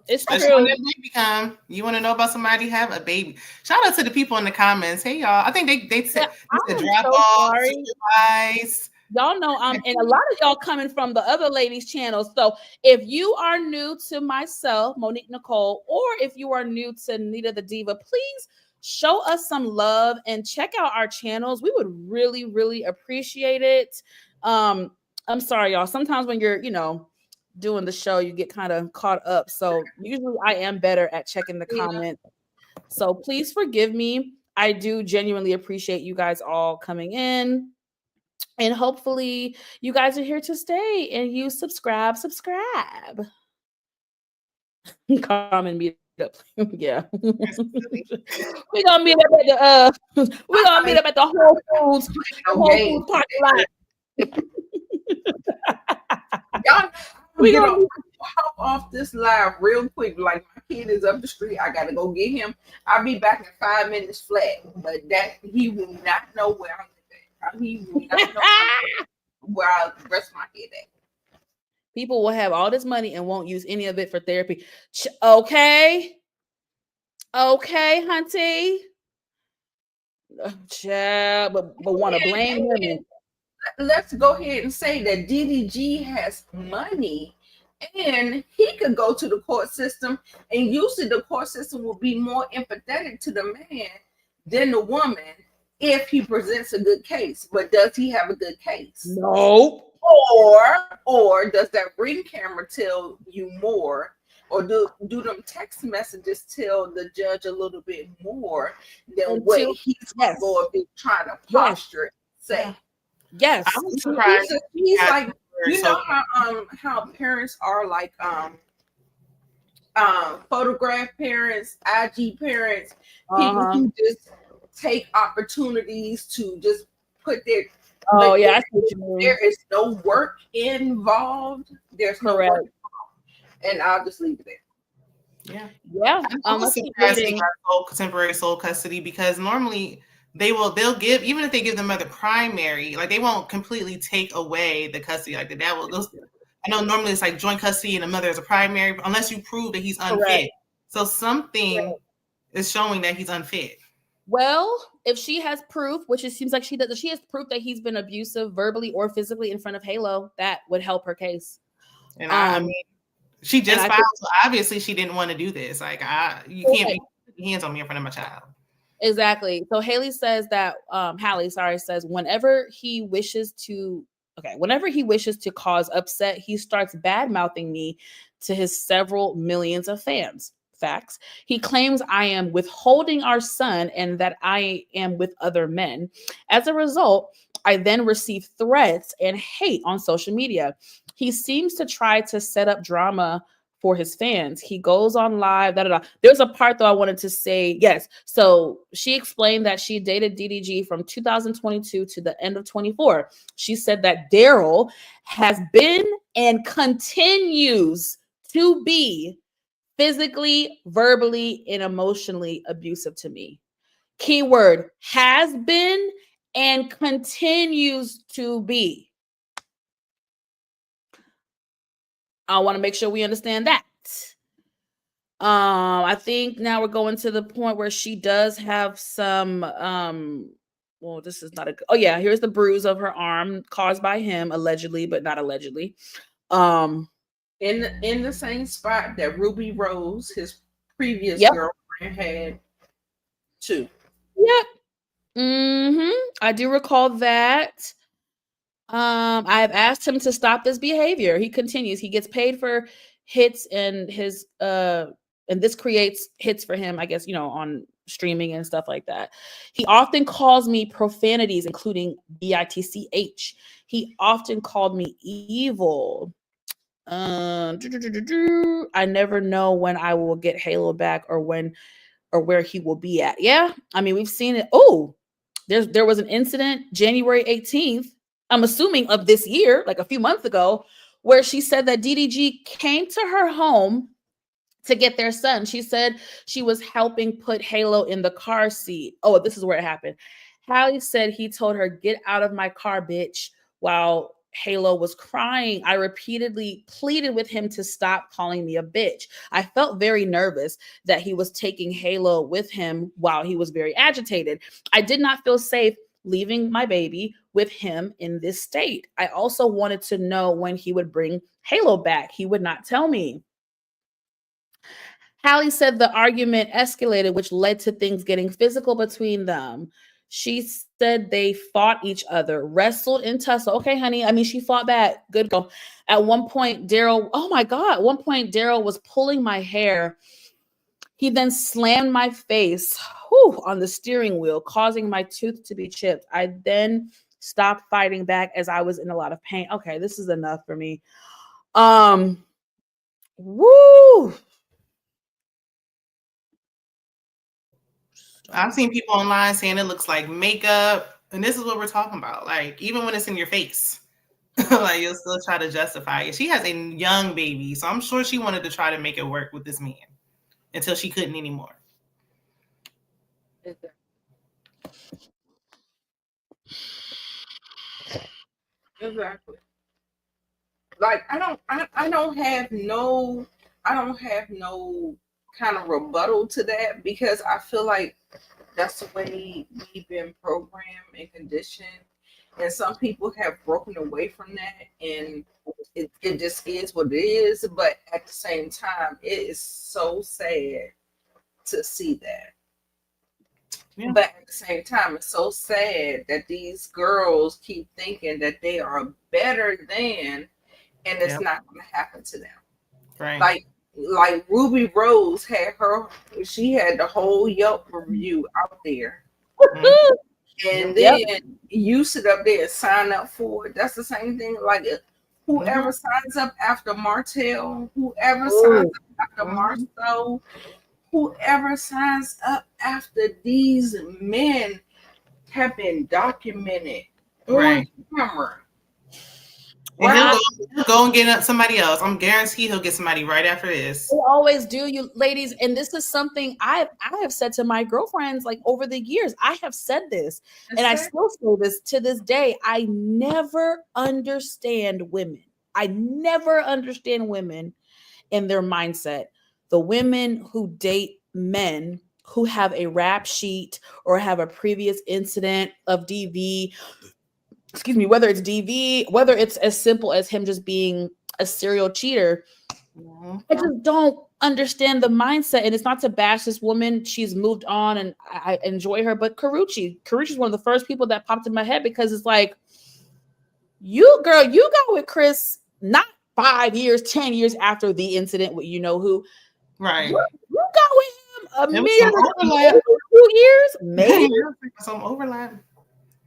It's Especially true. when that baby come. You want to know about somebody have a baby? Shout out to the people in the comments. Hey y'all, I think they said, I'm drop so off, sorry. supervise. Y'all know and a lot of y'all coming from the other ladies' channels. So if you are new to myself, Monique Nicole, or if you are new to Nita the Diva, please show us some love and check out our channels. We would really, really appreciate it. I'm sorry, y'all. Sometimes when you're, doing the show, you get kind of caught up. So usually I am better at checking the comments. So please forgive me. I do genuinely appreciate you guys all coming in. And hopefully you guys are here to stay and you subscribe. Comment meet up. Yeah. We're gonna meet up at the Whole Foods parking lot. Y'all We get gonna hop off this live real quick. Like my kid is up the street. I gotta go get him. I'll be back in 5 minutes flat. But that he will not know where I'm at. He will not know where I rest my head at. people will have all this money and won't use any of it for therapy. Okay, hunty. Child, but want to blame women. Let's go ahead and say that DDG has money and he could go to the court system, and usually the court system will be more empathetic to the man than the woman if he presents a good case. But does he have a good case? No. Or does that ring camera tell you more? Or do them text messages tell the judge a little bit more than what he's going to be trying to posture say? Yes. I'm surprised. He's like, you know how parents are like photograph parents, IG parents, people who just take opportunities to just put their there is no work involved. There's no work involved. And I'll just leave it there. Yeah. I'm surprised they got temporary sole custody, because normally they'll give, even if they give the mother primary, like they won't completely take away the custody. Like that will. I know normally it's like joint custody and the mother is a primary, unless you prove that he's unfit. Correct. So something is showing that he's unfit. Well, if she has proof, which it seems like she does, she has proof that he's been abusive verbally or physically in front of Halo, that would help her case. And I mean, she just filed, so obviously she didn't want to do this. Like you can't be putting hands on me in front of my child. Exactly. So Hallie says that Hallie says whenever he wishes to cause upset, he starts bad mouthing me to his several millions of fans. Facts. He claims I am withholding our son and that I am with other men. As a result, I then receive threats and hate on social media. He seems to try to set up drama for his fans. He goes on live. There's a part though I wanted to say. Yes. So she explained that she dated DDG from 2022 to the end of 24. She said that Daryl has been and continues to be physically, verbally, and emotionally abusive to me. Keyword, has been and continues to be. I want to make sure we understand that. I think now we're going to the point where she does have some well, this is not a oh yeah, here's the bruise of her arm caused by him, allegedly, but not allegedly. In the same spot that Ruby Rose, his previous girlfriend, had too. Yep. I do recall that. I have asked him to stop this behavior. He continues. He gets paid for hits and his and this creates hits for him, I guess, on streaming and stuff like that. He often calls me profanities, including bitch. He often called me evil. I never know when I will get Halo back or when or where he will be at. Yeah, I mean, we've seen it. Oh, there was an incident January 18th, I'm assuming of this year, like a few months ago, where she said that DDG came to her home to get their son. She said she was helping put Halo in the car seat. Oh, this is where it happened. Hallie said he told her, "Get out of my car, bitch," while Halo was crying. I repeatedly pleaded with him to stop calling me a bitch. I felt very nervous that he was taking Halo with him while he was very agitated. I did not feel safe leaving my baby with him in this state. I also wanted to know when he would bring Halo back. He would not tell me. Hallie said the argument escalated, which led to things getting physical between them. She said they fought each other, wrestled and tussled. Okay, honey. I mean, she fought back. Good girl. At one point, Daryl, oh my God, at one point, Daryl was pulling my hair. He then slammed my face on the steering wheel, causing my tooth to be chipped. I then stopped fighting back as I was in a lot of pain. Okay, this is enough for me. Woo. I've seen people online saying it looks like makeup, and this is what we're talking about. Like, even when it's in your face, like you'll still try to justify it. She has a young baby, so I'm sure she wanted to try to make it work with this man until she couldn't anymore. Exactly. Like I don't have no kind of rebuttal to that, because I feel like that's the way we've been programmed and conditioned, and some people have broken away from that, and it just is what it is. But at the same time, it is so sad to see that. Yeah. But at the same time, it's so sad that these girls keep thinking that they are better than, and it's not going to happen to them. Right. Like Ruby Rose she had the whole Yelp review out there. And then you sit up there and sign up for it. That's the same thing. Like whoever signs up after Martell, whoever signs up after Marceau, whoever signs up after these men have been documented on camera. And he'll go and get somebody else. I'm guaranteed he'll get somebody right after this. They always do, you ladies. And this is something I have said to my girlfriends like over the years. I have said this, and I still say this to this day. I never understand women. I never understand women in their mindset. The women who date men who have a rap sheet or have a previous incident of DV, whether it's DV, whether it's as simple as him just being a serial cheater. I just don't understand the mindset. And it's not to bash this woman. She's moved on and I enjoy her. But Karrueche's one of the first people that popped in my head, because it's like, you got with Chris not 5 years, 10 years after the incident with you know who. Right. You got with him overlap. 2 years, maybe. Some overlap.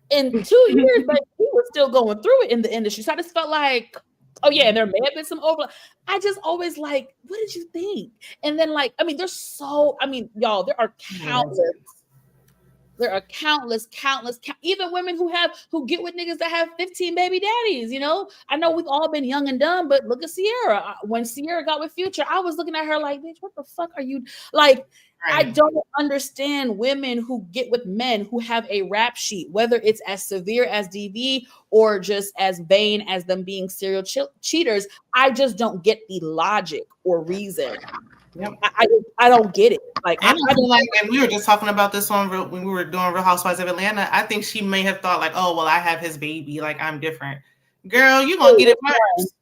In 2 years, but he was still going through it in the industry. So I just felt like, oh yeah, there may have been some overlap. I just always like, what did you think? And then y'all, there are countless. There are countless, even women who get with niggas that have 15 baby daddies. You know, I know we've all been young and dumb, but look at Sierra. When Sierra got with Future, I was looking at her like, bitch, what the fuck are you like? I don't understand women who get with men who have a rap sheet, whether it's as severe as DV or just as vain as them being serial cheaters. I just don't get the logic or reason. Yep. I don't get it. Like, and we were just talking about this one when we were doing Real Housewives of Atlanta. I think she may have thought like, oh, well, I have his baby. Like, I'm different. Girl, you gonna get it first.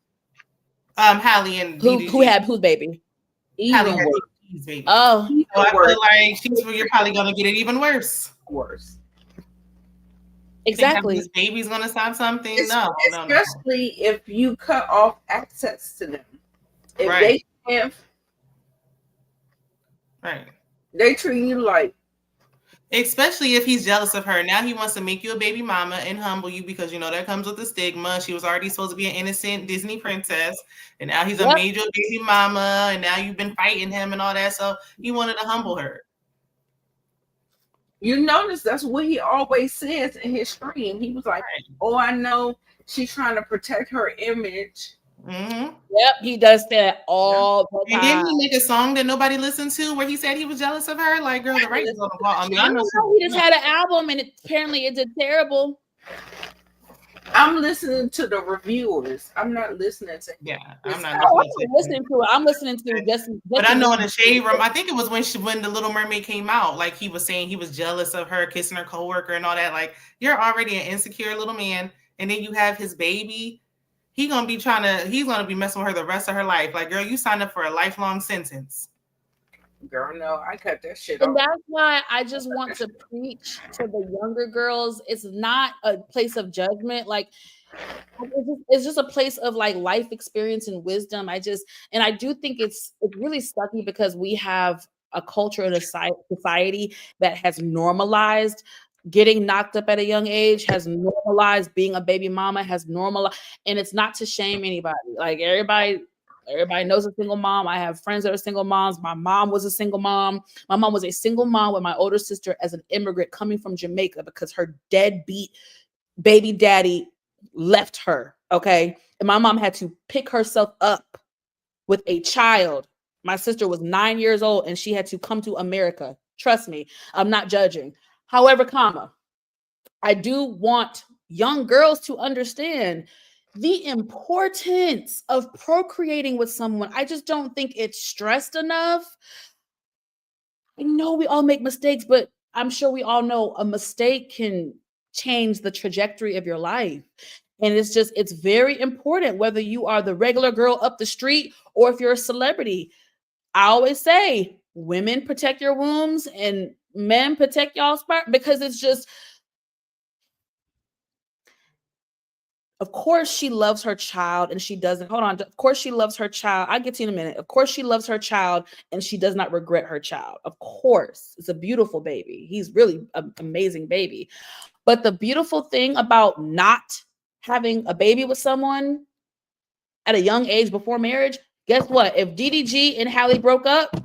Hallie and who had whose baby? Hallie had his baby. Oh, so I feel like you're probably gonna get it even worse. Exactly. This baby's gonna stop something. Especially if you cut off access to them. If they have. Right. They treat you like. Especially if he's jealous of her. Now he wants to make you a baby mama and humble you, because that comes with the stigma. She was already supposed to be an innocent Disney princess, and now he's a major baby mama, and now you've been fighting him and all that. So he wanted to humble her. You notice that's what he always says in his stream. He was like, "Oh, I know she's trying to protect her image Mm-hmm. Yep, he does that all the And time. then he make a song that nobody listened to where he said he was jealous of her. Like, girl, the right is on the wall. I mean, I I don't know know. He just had an album, and apparently it did terrible. I'm listening to the reviewers. I'm not listening to. yeah, I'm not Oh, I'm listening not listening to it. I'm listening to Justin. But I know in the shade room, I think it was when the Little Mermaid came out, like he was saying he was jealous of her kissing her coworker and all that. Like, you're already an insecure little man, and then you have his baby. He's gonna be messing with her the rest of her life. Like, girl, you signed up for a lifelong sentence. Girl, no, I cut that shit And off. that's why I just want to preach to the younger girls. It's not a place of judgment. Like, it's just a place of like life experience and wisdom. I do think it's really sucky because we have a culture and a society that has normalized getting knocked up at a young age, has normalized being a baby mama, has normalized, and it's not to shame anybody. Like, everybody knows a single mom. I have friends that are single moms. My mom was a single mom. My mom was a single mom with my older sister as an immigrant coming from Jamaica because her deadbeat baby daddy left her. Okay. And my mom had to pick herself up with a child. My sister was 9 years old and she had to come to America. Trust me, I'm not judging. However, I do want young girls to understand the importance of procreating with someone. I just don't think it's stressed enough. I know we all make mistakes, but I'm sure we all know a mistake can change the trajectory of your life. And it's very important whether you are the regular girl up the street or if you're a celebrity. I always say, women protect your wombs and men protect y'all's sperm, because it's just, of course she loves her child and she doesn't. Hold on. Of course she loves her child. I'll get to you in a minute. Of course she loves her child and she does not regret her child. Of course. It's a beautiful baby. He's really an amazing baby. But the beautiful thing about not having a baby with someone at a young age before marriage, guess what? If DDG and Halle broke up,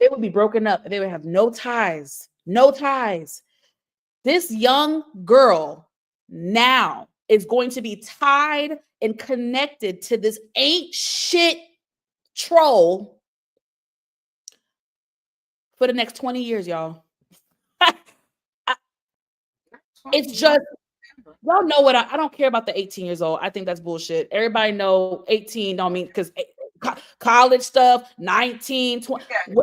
they would be broken up. They would have no ties. No ties. This young girl now is going to be tied and connected to this ain't shit troll for the next 20 years, y'all. It's just, y'all know what I don't care about the 18 years old. I think that's bullshit. Everybody know 18 don't mean, because college stuff, 19, 20. It's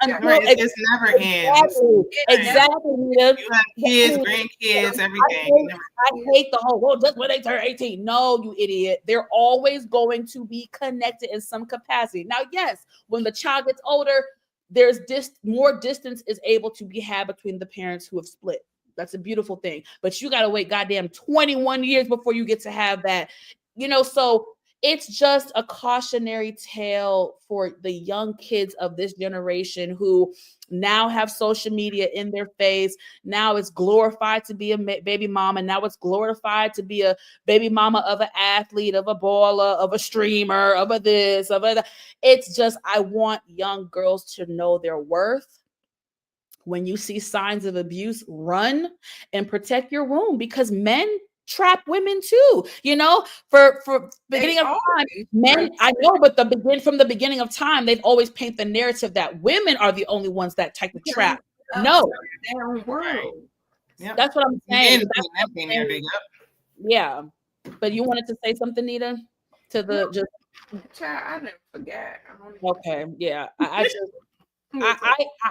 never ends. Exactly. You have kids, grandkids, everything. I hate the whole, well, just when they turn 18. No, you idiot. They're always going to be connected in some capacity. Now, yes, when the child gets older, there's more distance is able to be had between the parents who have split. That's a beautiful thing. But you got to wait goddamn 21 years before you get to have that. So it's just a cautionary tale for the young kids of this generation who now have social media in their face. Now it's glorified to be a baby mama. Now it's glorified to be a baby mama of an athlete, of a baller, of a streamer, of a this, of a that. It's just, I want young girls to know their worth. When you see signs of abuse, run and protect your womb, because men trap women too. For beginning of time, men, I know, but from the beginning of time, they've always painted the narrative that women are the only ones that type of trap. No, that's what I'm saying. Yeah, but you wanted to say something, Nita, to the just. I didn't forget. Okay, yeah,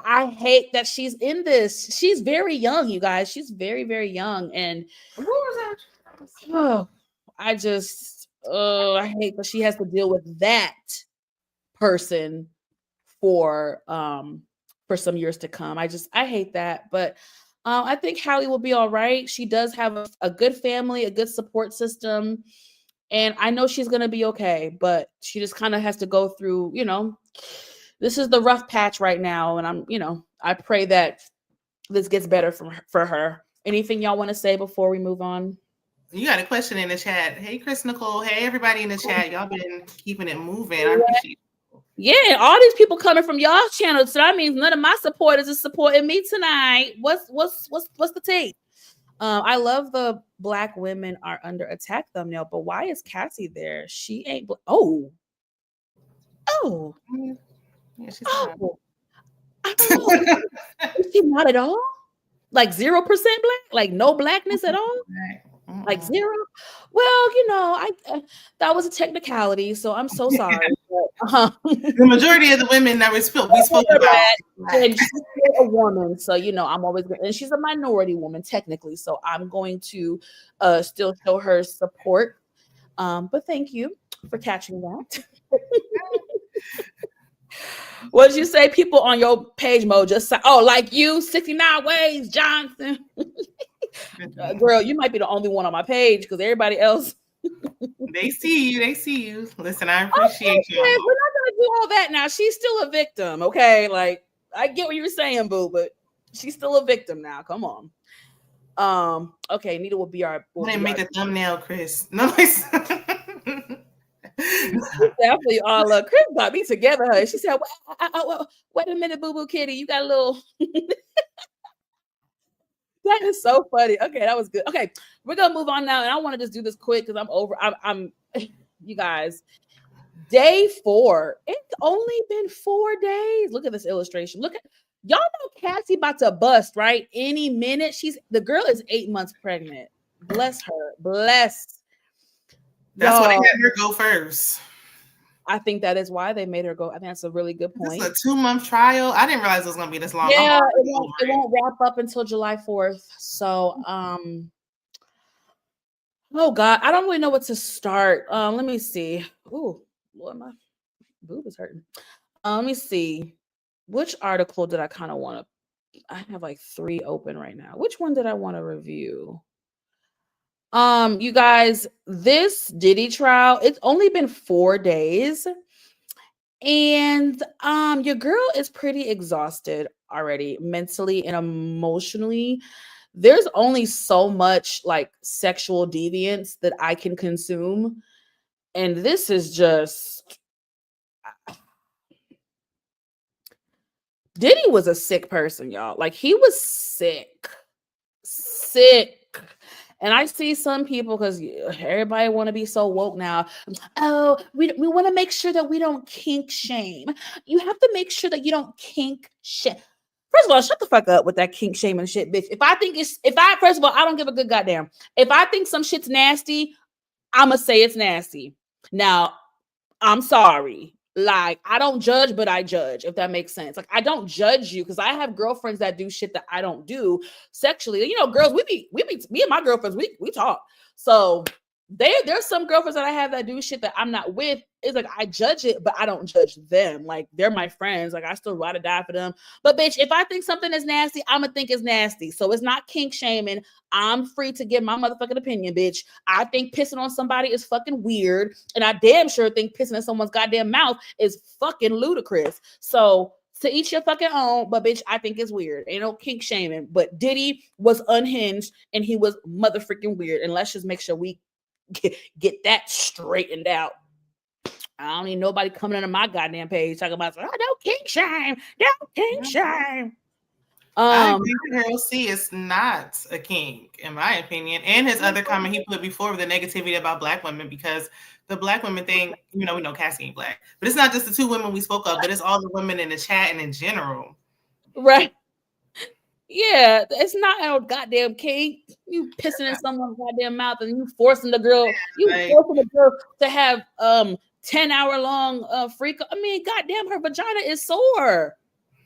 I hate that she's in this. She's very young, you guys. She's very, very young. And what was that? Oh, I hate that she has to deal with that person for some years to come. I hate that. But I think Halle will be all right. She does have a good family, a good support system. And I know she's going to be okay, but she just kind of has to go through, this is the rough patch right now. And I pray that this gets better for her. Anything y'all want to say before we move on? You got a question in the chat. Hey, Chris Nicole. Hey, everybody in the chat. Y'all been keeping it moving. I appreciate it. Yeah, all these people coming from y'all channel. So that means none of my supporters is supporting me tonight. What's the take? I love the Black women are under attack thumbnail, but why is Cassie there? She ain't. Oh, Yeah, she's not. oh. I don't know. Is she not at all? Like 0% black? Like no blackness at all? Like zero? Well, that was a technicality, so I'm so sorry. But, the majority of the women that we spoke about, and she's a woman, so I'm always going, and she's a minority woman technically, so I'm going to still show her support. But thank you for catching that. What did you say? People on your page, Mo, just say, oh, like you, 69 Ways Johnson. Girl, you might be the only one on my page because everybody else. They see you. Listen, I appreciate you. We're not gonna do all that now. She's still a victim, okay? Like, I get what you're saying, boo, but she's still a victim now. Come on. Okay, Nita will be our. Make a thumbnail, Chris. No, definitely all Chris got me together. Her. She said, wait a minute, boo boo kitty. You got a little. That is so funny. Okay, that was good. Okay, we're gonna move on now, and I want to just do this quick because I'm over. I'm you guys. Day 4. It's only been 4 days. Look at this illustration. Look at y'all know Cassie about to bust right any minute. The girl is 8 months pregnant. Bless her. Bless. That's why they had her go first. I think that is why they made her go. I think that's a really good point. It's a 2-month trial. I didn't realize it was going to be this long. Yeah, it won't wrap up until July 4th. So, oh God, I don't really know what to start. Let me see. Ooh, Lord, my boob is hurting. Let me see. Which article did I kind of want to? I have like 3 open right now. Which one did I want to review? You guys, this Diddy trial, it's only been 4 days. And your girl is pretty exhausted already, mentally and emotionally. There's only so much like sexual deviance that I can consume. And this is just Diddy was a sick person, y'all. Like he was sick. And I see some people, because everybody want to be so woke now. Oh, we want to make sure that we don't kink shame. You have to make sure that you don't kink shame. First of all, shut the fuck up with that kink shaming shit, bitch. First of all, I don't give a good goddamn. If I think some shit's nasty, I'ma say it's nasty. Now, I'm sorry. Like, I don't judge, but I judge, if that makes sense. Like, I don't judge you because I have girlfriends that do shit that I don't do sexually. Girls, me and my girlfriends, we talk. So there's some girlfriends that I have that do shit that I'm not with. It's like I judge it, but I don't judge them. Like, they're my friends. Like, I still ride or die for them. But bitch, if I think something is nasty, I'ma think it's nasty. So it's not kink shaming. I'm free to give my motherfucking opinion, bitch. I think pissing on somebody is fucking weird. And I damn sure think pissing in someone's goddamn mouth is fucking ludicrous. So to each your fucking own, but bitch, I think it's weird. Ain't no kink shaming. But Diddy was unhinged and he was motherfucking weird. And let's just make sure we get that straightened out. I don't need nobody coming into my goddamn page talking about, oh, don't kink shame. Don't kink shame. I agree with Harold C. It's not a kink, in my opinion. And his other comment he put before with the negativity about Black women, because the Black women thing, we know Cassie ain't Black. But it's not just the 2 women we spoke of, but it's all the women in the chat and in general. Right. Yeah, it's not a goddamn kink. You pissing in someone's goddamn mouth and you forcing the girl, to have 10-hour-long freak. I mean, goddamn, her vagina is sore.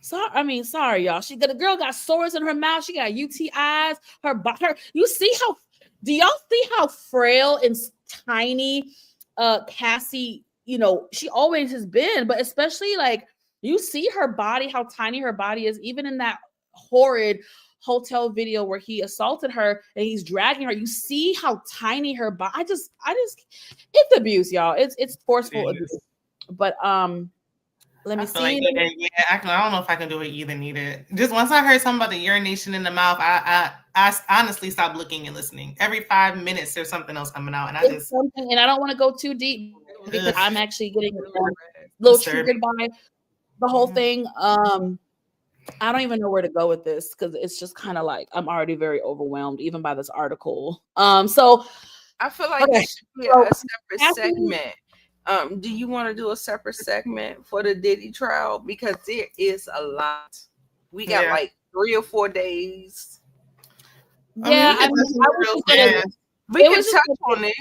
Sorry, y'all. The girl got sores in her mouth. She got UTIs. Do y'all see how frail and tiny Cassie, she always has been, but especially like you see her body, how tiny her body is, even in that horrid hotel video where he assaulted her and he's dragging her. You see how tiny her body. I just it's abuse, y'all. It's forceful abuse. But let me see. I don't know if I can do it either, Nita. Just once I heard something about the urination in the mouth, I honestly stopped looking and listening. Every 5 minutes, there's something else coming out, and I don't want to go too deep because I'm actually getting a little triggered by the whole thing. I don't even know where to go with this because it's just kind of like I'm already very overwhelmed even by this article. So I feel like okay, it should be so a separate Cassie, segment. Do you want to do a separate segment for the Diddy trial? Because there is a lot. We got Yeah. like 3 or 4 days. yeah, I mean, we can touch on it real fast. We It can was just touch on it.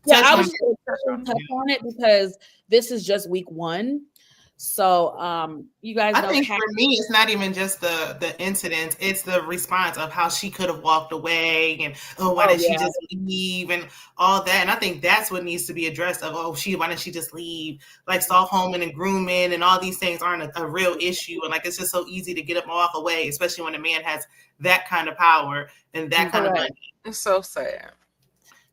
yeah, Touch I on was it. just gonna touch on it because this is just week 1. So you guys I know think for me, it's not even just the incident; it's the response of how she could have walked away, and why did she just leave, and all that. And I think that's what needs to be addressed. Of why didn't she just leave? Like soft homing and grooming and all these things aren't a real issue, and like it's just so easy to get up and walk away, especially when a man has that kind of power and that kind of money. It's so sad.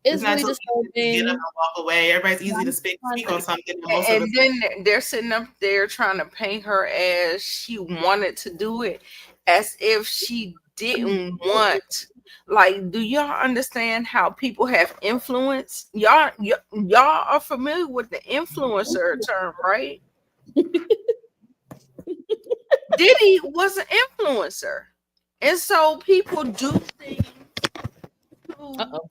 It's not really so easy to get up and walk away. Everybody's easy to speak on something. And then they're sitting up there trying to paint her as she wanted to do it, as if she didn't want. Like, do y'all understand how people have influence? Y'all are familiar with the influencer term, right? Diddy was an influencer, and so people do things. No.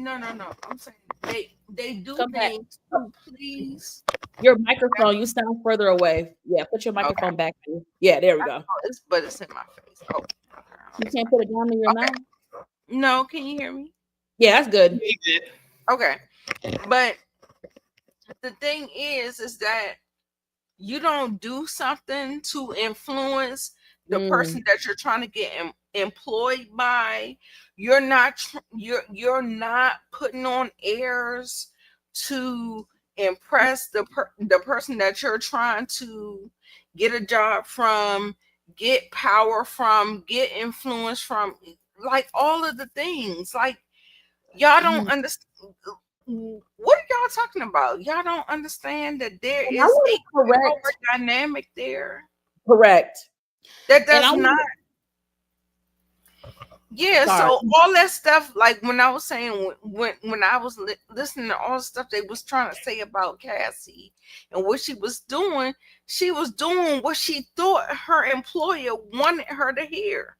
I'm saying they do things to please. Your microphone, you sound further away. Yeah, put your microphone back. Yeah, there we go. But it's in my face. Oh, you can't put it down in your mouth? No, can you hear me? Yeah, that's good. Okay. But the thing is that you don't do something to influence the person that you're trying to get employed by. You're not putting on airs to impress the person that you're trying to get a job from, get power from, get influence from, like all of the things. Like, y'all don't understand. What are y'all talking about? Y'all don't understand that there is a power dynamic there. Correct. That does not. Yeah, so all that stuff, like when I was saying, when I was listening to all the stuff they was trying to say about Cassie and what she was doing what she thought her employer wanted her to hear.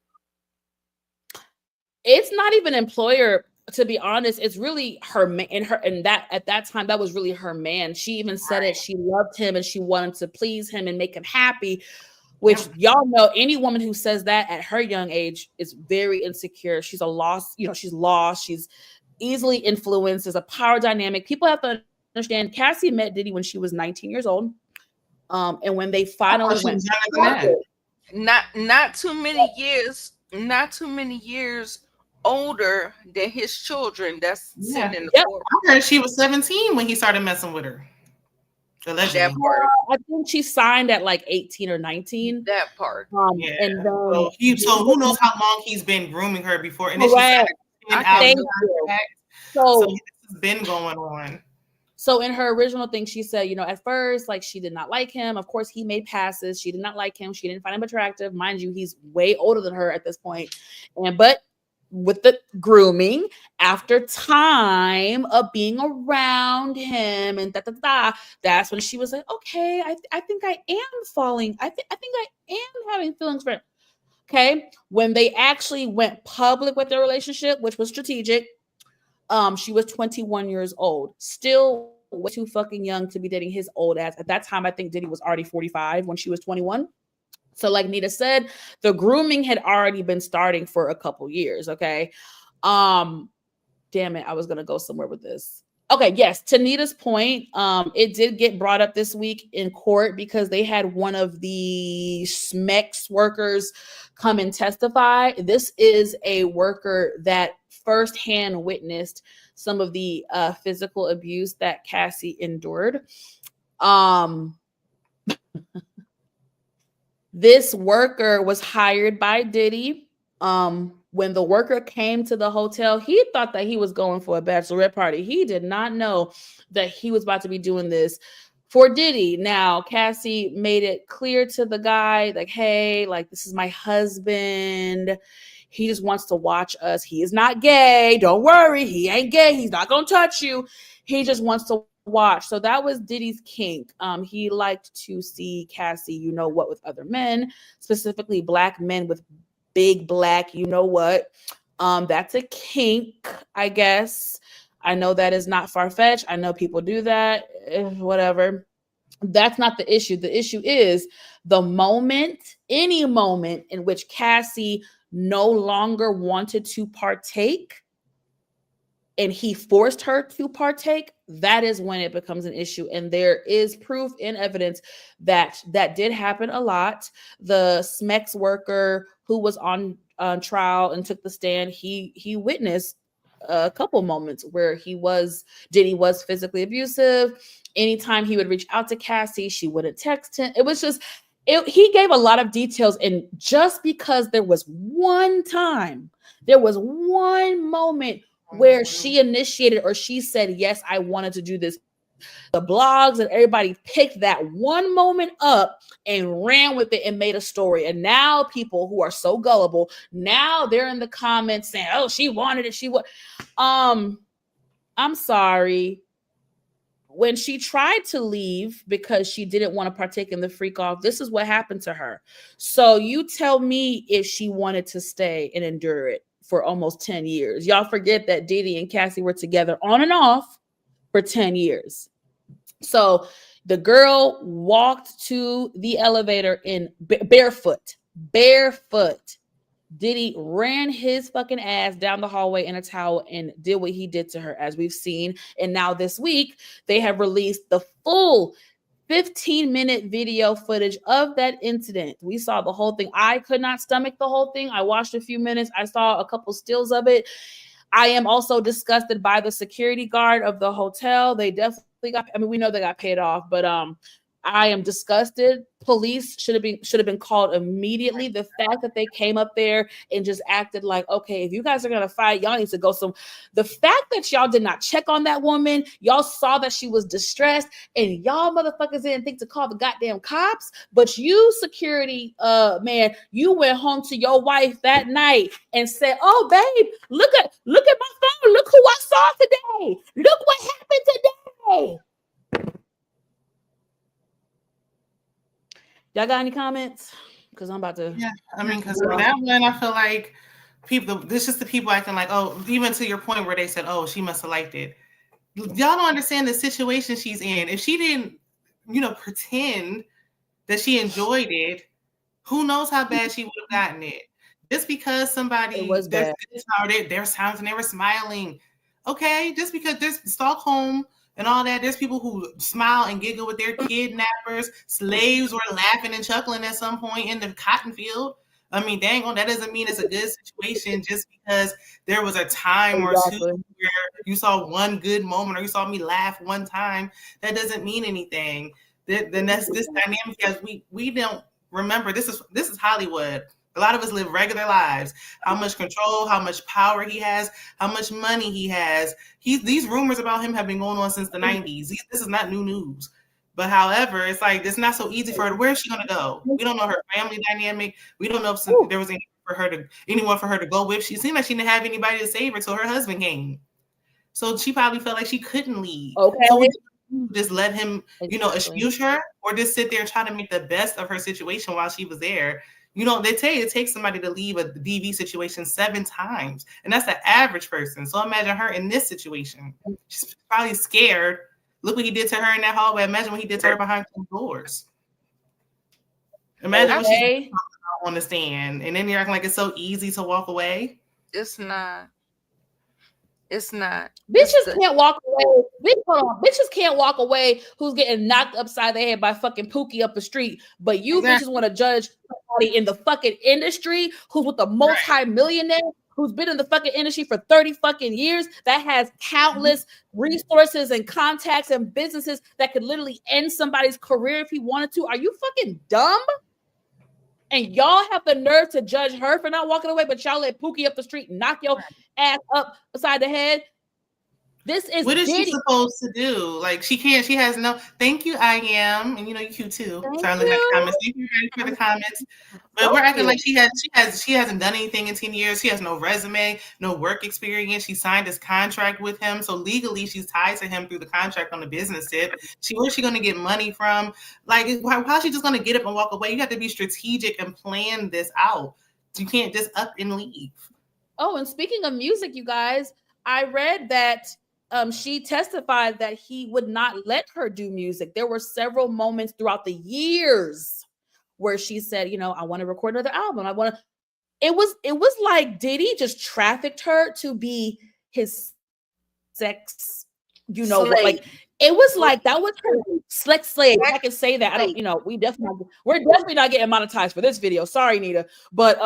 It's not even employer, to be honest. It's really her man, and that at that time that was really her man. She even said it. She loved him and she wanted to please him and make him happy. Which y'all know, any woman who says that at her young age is very insecure. She's she's lost. She's easily influenced. There's a power dynamic. People have to understand Cassie met Diddy when she was 19 years old. And when they finally went not too many years older than his children that's sitting in the court. I heard she was 17 when he started messing with her. Allegedly. I think she signed at like 18 or 19. That part. And then so who knows how long he's been grooming her before? And then so this has been going on. So in her original thing, she said, at first, like, she did not like him. Of course, he made passes. She did not like him. She didn't find him attractive. Mind you, he's way older than her at this point. But with the grooming, after time of being around him and that's when she was like, okay, I think I am falling. I think I am having feelings for him. Okay. When they actually went public with their relationship, which was strategic, she was 21 years old, still way too fucking young to be dating his old ass. At that time, I think Diddy was already 45 when she was 21. So like Nita said, the grooming had already been starting for a couple years. Okay. Damn it. I was going to go somewhere with this. Okay. Yes. To Nita's point, it did get brought up this week in court because they had one of the SMEX workers come and testify. This is a worker that firsthand witnessed some of the physical abuse that Cassie endured. This worker was hired by Diddy. When the worker came to the hotel, he thought that he was going for a bachelorette party. He did not know that he was about to be doing this for Diddy. Now, Cassie made it clear to the guy, like, hey, like, this is my husband. He just wants to watch us. He is not gay. Don't worry. He ain't gay. He's not going to touch you. He just wants to watch. So that was Diddy's kink. He liked to see Cassie, you know what, with other men, specifically black men with big black, you know what. That's a kink, I guess. I know that is not far-fetched. I know people do that, whatever. That's not the issue. The issue is the moment, any moment in which Cassie no longer wanted to partake and he forced her to partake, that is when it becomes an issue. And there is proof and evidence that that did happen a lot. The SMEX worker who was on trial and took the stand, he witnessed a couple moments where Diddy was physically abusive. Anytime he would reach out to Cassie, she wouldn't text him. It was just, he gave a lot of details. And just because there was one moment where she initiated or she said, yes, I wanted to do this, the blogs and everybody picked that one moment up and ran with it and made a story. And now people who are so gullible, now they're in the comments saying, oh, she wanted it. I'm sorry. When she tried to leave because she didn't want to partake in the freak off, this is what happened to her. So you tell me if she wanted to stay and endure it for almost 10 years. Y'all forget that Diddy and Cassie were together on and off for 10 years. So the girl walked to the elevator in barefoot. Diddy ran his fucking ass down the hallway in a towel and did what he did to her, as we've seen. And now this week, they have released the full 15-minute video footage of that incident. We saw the whole thing. I could not stomach the whole thing. I watched a few minutes. I saw a couple stills of it. I am also disgusted by the security guard of the hotel. They definitely we know they got paid off, but I am disgusted. Police should have been called immediately. The fact that they came up there and just acted like, okay, if you guys are gonna fight, y'all need to go some. The fact that y'all did not check on that woman, y'all saw that she was distressed, and y'all motherfuckers didn't think to call the goddamn cops. But you, security man, you went home to your wife that night and said, "Oh, babe, look at my phone. Look who I saw today. Look what happened today." Y'all got any comments? Because I'm about to. Yeah, I mean, because for that one, I feel like this is the people acting like, oh, even to your point where they said, oh, she must have liked it. Y'all don't understand the situation she's in. If she didn't, pretend that she enjoyed it, who knows how bad she would have gotten it. Just because somebody, their sounds and they were smiling. Okay, just because there's Stockholm and all that, there's people who smile and giggle with their kidnappers. Slaves were laughing and chuckling at some point in the cotton field. I mean, dang on, that doesn't mean it's a good situation just because there was a time or two where you saw one good moment or you saw me laugh one time. That doesn't mean anything. Then that's this dynamic, as we don't remember. This is Hollywood. A lot of us live regular lives. How much control, how much power he has, how much money he has. These rumors about him have been going on since the 90s. This is not new news. But however, it's like, it's not so easy for her. Where is she going to go? We don't know her family dynamic. We don't know if there was anyone for her to go with. She seemed like she didn't have anybody to save her till her husband came. So she probably felt like she couldn't leave. Okay. So we just let him, abuse her, or just sit there and try to make the best of her situation while she was there. They tell you it takes somebody to leave a DV situation 7 times, and that's the average person. So imagine her in this situation. She's probably scared. Look what he did to her in that hallway. Imagine what he did to her behind closed doors. Imagine what she's on the stand, and then you're acting like it's so easy to walk away. It's not. Bitches can't walk away. Bitches can't walk away who's getting knocked upside the head by fucking Pookie up the street. But you bitches want to judge somebody in the fucking industry who's with a multi-millionaire who's been in the fucking industry for 30 fucking years, that has countless resources and contacts and businesses that could literally end somebody's career if he wanted to. Are you fucking dumb? And y'all have the nerve to judge her for not walking away, but y'all let Pookie up the street knock your ass up beside the head. This is What is she Diddy. supposed to do? Like she can't. She has no. Thank you, I am, and you know you cute too. Thank Sorry, looking at the you. comments. Thank you guys for the comments. But So we're acting cute. like she hasn't done anything in 10 years. She has no resume, no work experience. She signed this contract with him, so legally she's tied to him through the contract on the business tip. Where's she going to get money from? Like, how's she just going to get up and walk away? You have to be strategic and plan this out. You can't just up and leave. Oh, and speaking of music, you guys, I read that she testified that he would not let her do music. There were several moments throughout the years where she said, you know, I want to record another album. I want to. It was like Diddy just trafficked her to be his sex, you know, Slave. like it was like that was her sex slave. I can say that. I don't, you know, we're definitely not getting monetized for this video. Sorry, Nita, but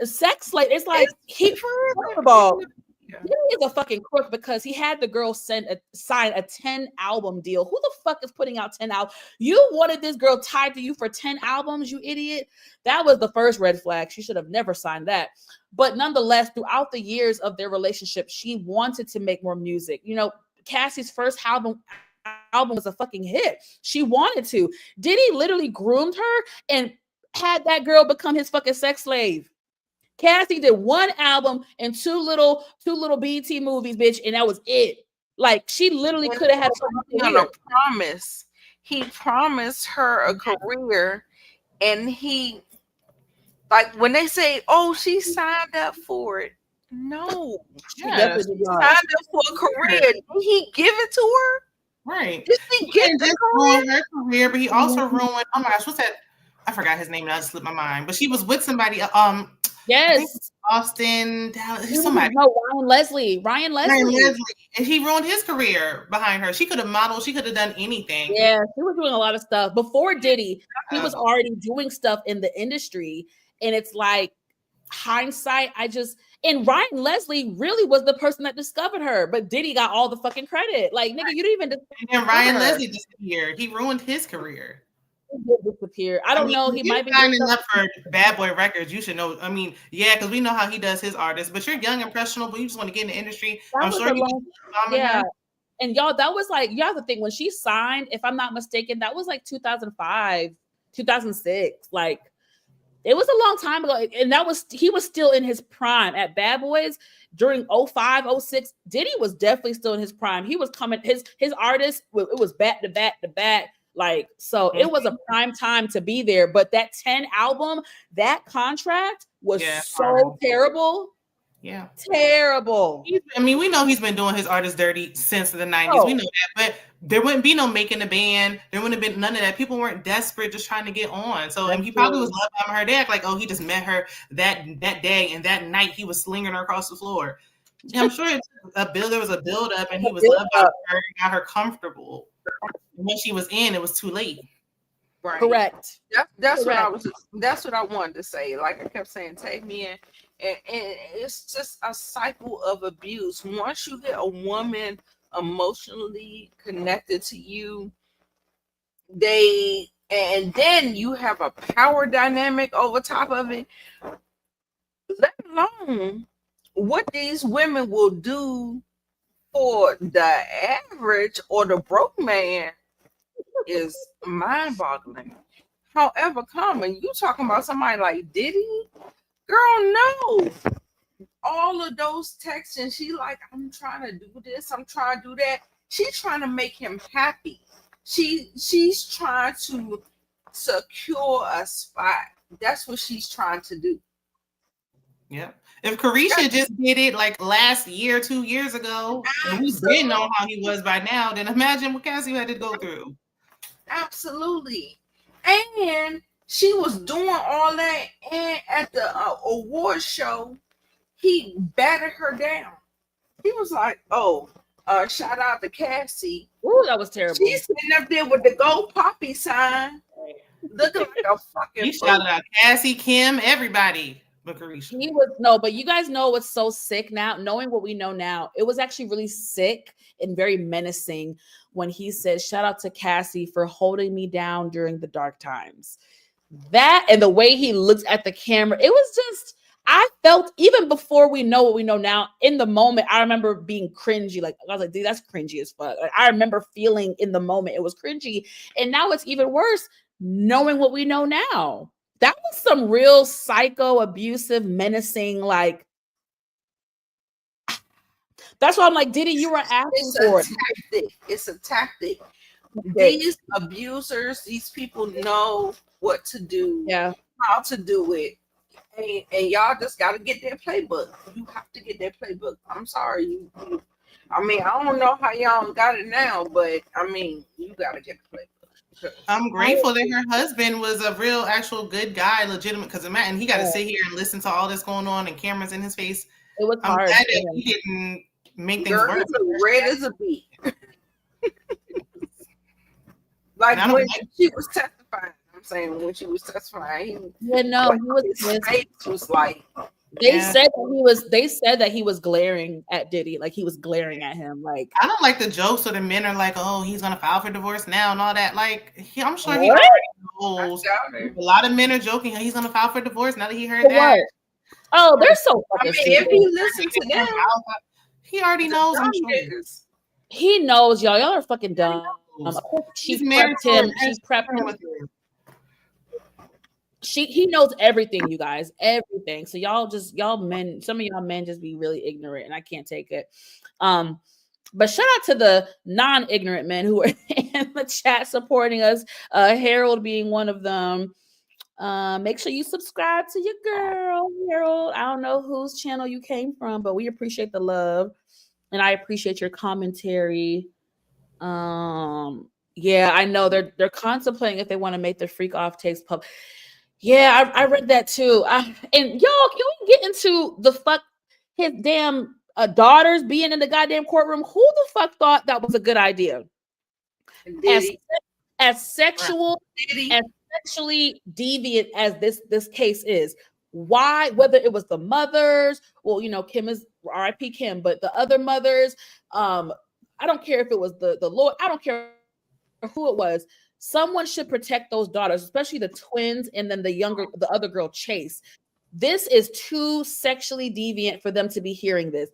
sex slave. It's like first of all, he is a fucking crook because he had the girl sign a 10 album deal. Who the fuck is putting out 10 albums? You wanted this girl tied to you for 10 albums, you idiot. That was the first red flag. She should have never signed that. But nonetheless, throughout the years of their relationship, she wanted to make more music. You know, Cassie's first album was a fucking hit. She wanted to. Diddy literally groomed her and had that girl become his fucking sex slave. Cassie did one album and two little BT movies, bitch, and that was it. Like she literally could have had a promise. He promised her a career, and he, like when they say, "Oh, she signed up for it." No, she signed up for a career. Did he give it to her? Right. Did he get just ruined her career? But he also ruined. Oh my gosh, what's that? I forgot his name now. It slipped my mind. But she was with somebody. Yes, Austin, Dallas, somebody. No, Ryan Leslie, and he ruined his career behind her. She could have modeled. She could have done anything. Yeah, she was doing a lot of stuff before Diddy. He was already doing stuff in the industry, and it's like hindsight. And Ryan Leslie really was the person that discovered her, but Diddy got all the fucking credit. Like, nigga, you didn't even. And Ryan Leslie disappeared. He ruined his career. Disappear. I don't know. He might be signing up for Bad Boy Records. You should know. I mean, yeah, because we know how he does his artists. But you're young, impressionable. You just want to get in the industry. I'm sure yeah. And y'all, that was like, you have to think when she signed, if I'm not mistaken, that was like 2005, 2006. Like, it was a long time ago. And he was still in his prime at Bad Boys during 05, 06. Diddy was definitely still in his prime. He was coming, his artists, it was back to back to back. Like, so it was a prime time to be there. But that 10 album, that contract was so terrible. Yeah. Terrible. I mean, we know he's been doing his artists dirty since the 90s. We know that. But there wouldn't be no making a band. There wouldn't have been none of that. People weren't desperate just trying to get on. So and he probably was loved by her. They act like, oh, he just met her that day and that night he was slinging her across the floor. I'm sure there was a build up and he was loved by her and got her comfortable. And when she was in, it was too late. Right. Correct. That's Correct. That's what I wanted to say. Like I kept saying, take me in. And it's just a cycle of abuse. Once you get a woman emotionally connected to you, and then you have a power dynamic over top of it, let alone what these women will do for the average or the broke man is mind-boggling. However, Common, you talking about somebody like Diddy? Girl, no. All of those texts and she like, I'm trying to do this, I'm trying to do that. She's trying to make him happy. She's trying to secure a spot. That's what she's trying to do. Yeah. If Carisha just did it like last year, 2 years ago, and we didn't know how he was by now, then imagine what Cassie had to go through. Absolutely. And she was doing all that, and at the award show, he battered her down. He was like, oh, shout out to Cassie. Ooh, that was terrible. She's sitting up there with the gold poppy sign, looking like a fucking. He shouted out Cassie, Kim, everybody. But Carisha. He was but you guys know what's so sick now, knowing what we know now, it was actually really sick and very menacing when he said, shout out to Cassie for holding me down during the dark times. That and the way he looks at the camera, it was just, I felt even before we know what we know now, in the moment, I remember being cringy. Like I was like, dude, that's cringy as fuck. Like, I remember feeling in the moment it was cringy. And now it's even worse knowing what we know now. That was some real psycho, abusive, menacing, like that's why I'm like, Diddy, you were asking It's for a it. tactic. It's a tactic. Okay. These abusers, these people know what to do, Yeah. how to do it. And y'all just got to get their playbook. You have to get their playbook. I'm sorry. I mean, I don't know how y'all got it now, but I mean, you got to get the playbook. I'm grateful that her husband was a real, actual good guy, legitimate. Because imagine he got to sit here and listen to all this going on and cameras in his face. It was I'm hard. glad that he didn't make things Girl, worse. it's red as a beet. Like And I don't when like- she was testifying, I'm saying when she was testifying, Yeah, no, he was his pissed. face was like, They Yeah. said that he was glaring at Diddy, like he was glaring at him, like I don't like the jokes where the men are like, "Oh, he's gonna file for divorce now" and all that. Like, I'm sure he What? already I knows. doubt it. A lot of men are joking he's gonna file for divorce now that he heard for that. what? Oh, they're so I fucking mean, if stupid. he listened to them, He already knows. I'm dumb sure. niggas. He knows, y'all. Y'all are fucking dumb. knows. Of course, she He's married prepped him. to She her. prepped him. He knows everything, you guys, everything. So y'all men, some of y'all men just be really ignorant, and I can't take it. But shout out to the non-ignorant men who are in the chat supporting us. Harold being one of them. Make sure you subscribe to your girl, Harold. I don't know whose channel you came from, but we appreciate the love, and I appreciate your commentary. Yeah, I know they're contemplating if they want to make the freak off takes pub. Yeah, I read that too. And y'all, can we get into the fuck his damn daughters being in the goddamn courtroom? Who the fuck thought that was a good idea? As sexual, as sexually deviant as this case is, why? Whether it was the mothers, well, you know, Kim is R.I.P. Kim, but the other mothers, I don't care if it was the Lord, I don't care who it was. Someone should protect those daughters, especially the twins, and then the other girl, Chase. This is too sexually deviant for them to be hearing this.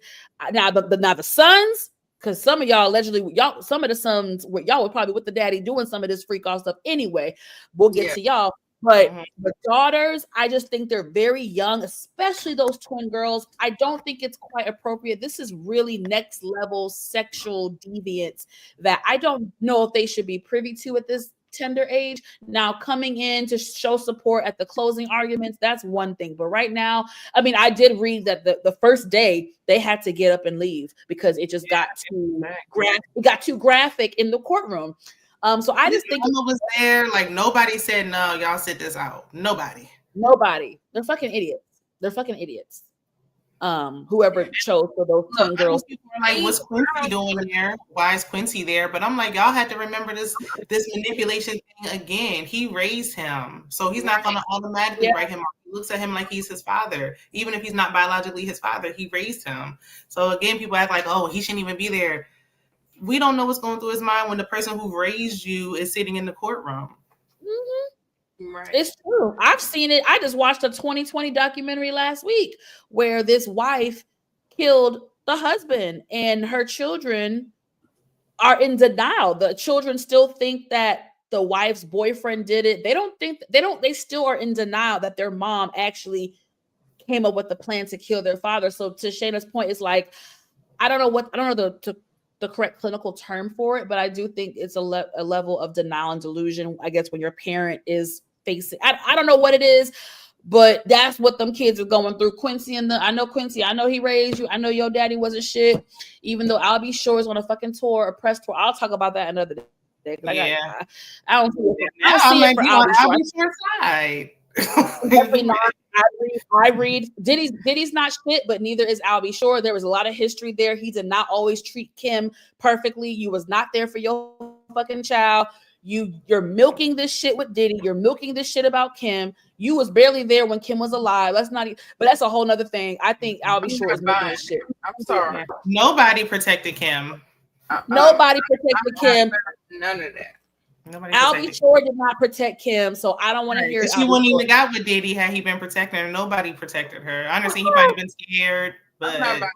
Now the sons, because some of y'all allegedly, some of the sons, y'all were probably with the daddy doing some of this freak off stuff anyway. We'll get to y'all. But the daughters, I just think they're very young, especially those twin girls. I don't think it's quite appropriate. This is really next level sexual deviance that I don't know if they should be privy to at this tender age. Now, coming in to show support at the closing arguments, that's one thing. But right now, I mean, I did read that the first day they had to get up and leave because it just got too graphic in the courtroom. So I just think Emma was there. Like nobody said no. Y'all sit this out. Nobody. They're fucking idiots. Whoever chose for those twin girls. People are like, what's Quincy doing there? Why is Quincy there? But I'm like, y'all had to remember this manipulation thing again. He raised him, so he's not gonna automatically write him off. He looks at him like he's his father, even if he's not biologically his father. He raised him. So again, people act like, oh, he shouldn't even be there. We don't know what's going through his mind when the person who raised you is sitting in the courtroom. Mm-hmm. Right. It's true. I've seen it. I just watched a 2020 documentary last week where this wife killed the husband and her children are in denial. The children still think that the wife's boyfriend did it. They still are in denial that their mom actually came up with the plan to kill their father. So to Shayna's point, it's like, I don't know the correct clinical term for it, but I do think it's a level of denial and delusion, I guess, when your parent is facing, I don't know what it is, but that's what them kids are going through. Quincy I know he raised you. I know your daddy wasn't shit, even though Albie Shore is on a fucking tour, a press tour. I'll talk about that another day. I don't see it for Albie Shore's side. Definitely not. I read Diddy's not shit, but neither is Albie Shore. There was a lot of history there. He did not always treat Kim perfectly. You was not there for your fucking child. You're milking this shit with Diddy. You're milking this shit about Kim. You was barely there when Kim was alive. But that's a whole nother thing. I think Albie Shore is milking this shit. I'm sorry. Nobody protected Kim. Nobody protected Kim. None of that. Nobody Albie protected. Shore did not protect Kim, so I don't want to hear it. She Albie wouldn't Shore. even got with Diddy had he been protecting her. Nobody protected her. I understand he probably been scared, I'm not but about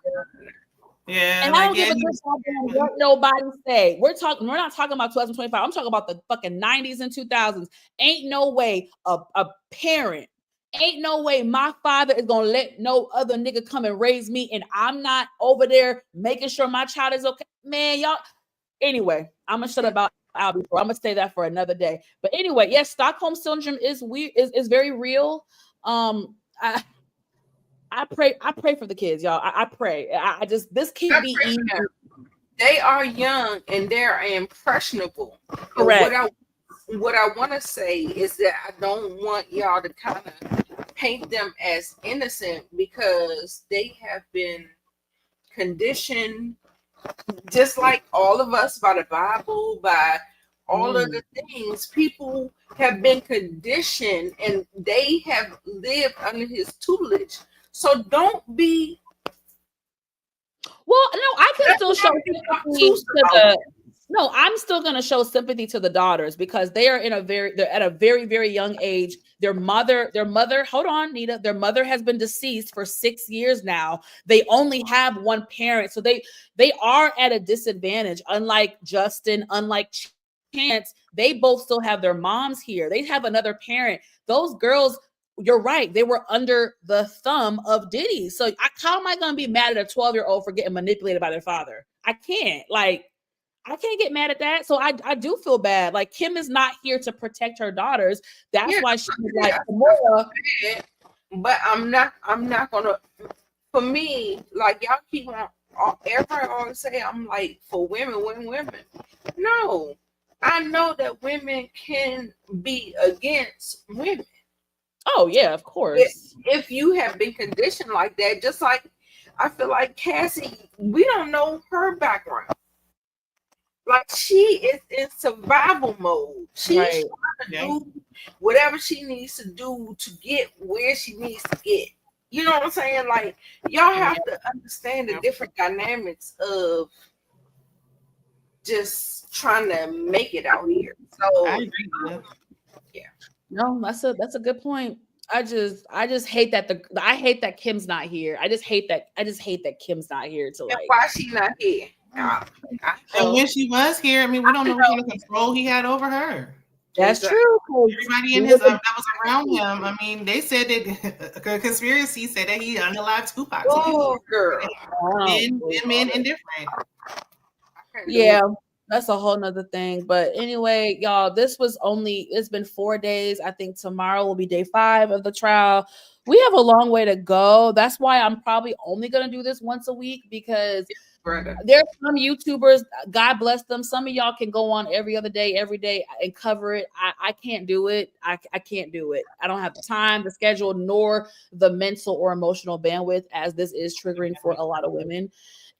yeah, And I don't like give yeah, a good goddamn what nobody say. We're not talking about 2025. I'm talking about the fucking 90s and 2000s. Ain't no way a parent, ain't no way my father is gonna let no other nigga come and raise me, and I'm not over there making sure my child is okay. Man, y'all. Anyway, I'm gonna shut about Albie. I'm gonna say that for another day. But anyway, yes, Stockholm syndrome is weird, is very real. I pray for the kids, y'all. I pray. I just this can't be easy. They are young and they're impressionable. Correct. What I want to say is that I don't want y'all to kind of paint them as innocent because they have been conditioned, just like all of us, by the Bible, by all of the things. People have been conditioned and they have lived under his tutelage. So don't be. Well, no, I can still show sympathy to the. No, I'm still going to show sympathy to the daughters because they are they're at a very, very young age. Their mother, hold on, Nita. Their mother has been deceased for 6 years now. They only have one parent. So they are at a disadvantage. Unlike Justin, unlike Chance, they both still have their moms here. They have another parent. Those girls, you're right. They were under the thumb of Diddy. So how am I going to be mad at a 12-year-old for getting manipulated by their father? I can't. I can't get mad at that. So I do feel bad. Like Kim is not here to protect her daughters. That's why she's like Kimora. But I'm not gonna. For me, like y'all keep on. Everybody always say I'm like for women. No, I know that women can be against women. Oh yeah, of course. If you have been conditioned like that, just like I feel like Cassie, we don't know her background. Like she is in survival mode. She's trying to do whatever she needs to do to get where she needs to get. You know what I'm saying? Like y'all have to understand the different dynamics of just trying to make it out here. So I agree with that. Yeah. No, that's a good point. I just hate that I hate that Kim's not here. I just hate that Kim's not here to like. Why she not here? And when she was here, I mean, we don't know what kind of control he had over her. That's true. Everybody in his that was around him. I mean, they said that a conspiracy said that he unalived Tupac. Oh, girl. Men indifferent. Yeah, that's a whole nother thing. But anyway, y'all, it's been 4 days. I think tomorrow will be day 5 of the trial. We have a long way to go. That's why I'm probably only going to do this once a week because there's some YouTubers, God bless them. Some of y'all can go on every other day, every day and cover it. I can't do it. I can't do it. I don't have the time, the schedule, nor the mental or emotional bandwidth as this is triggering for a lot of women.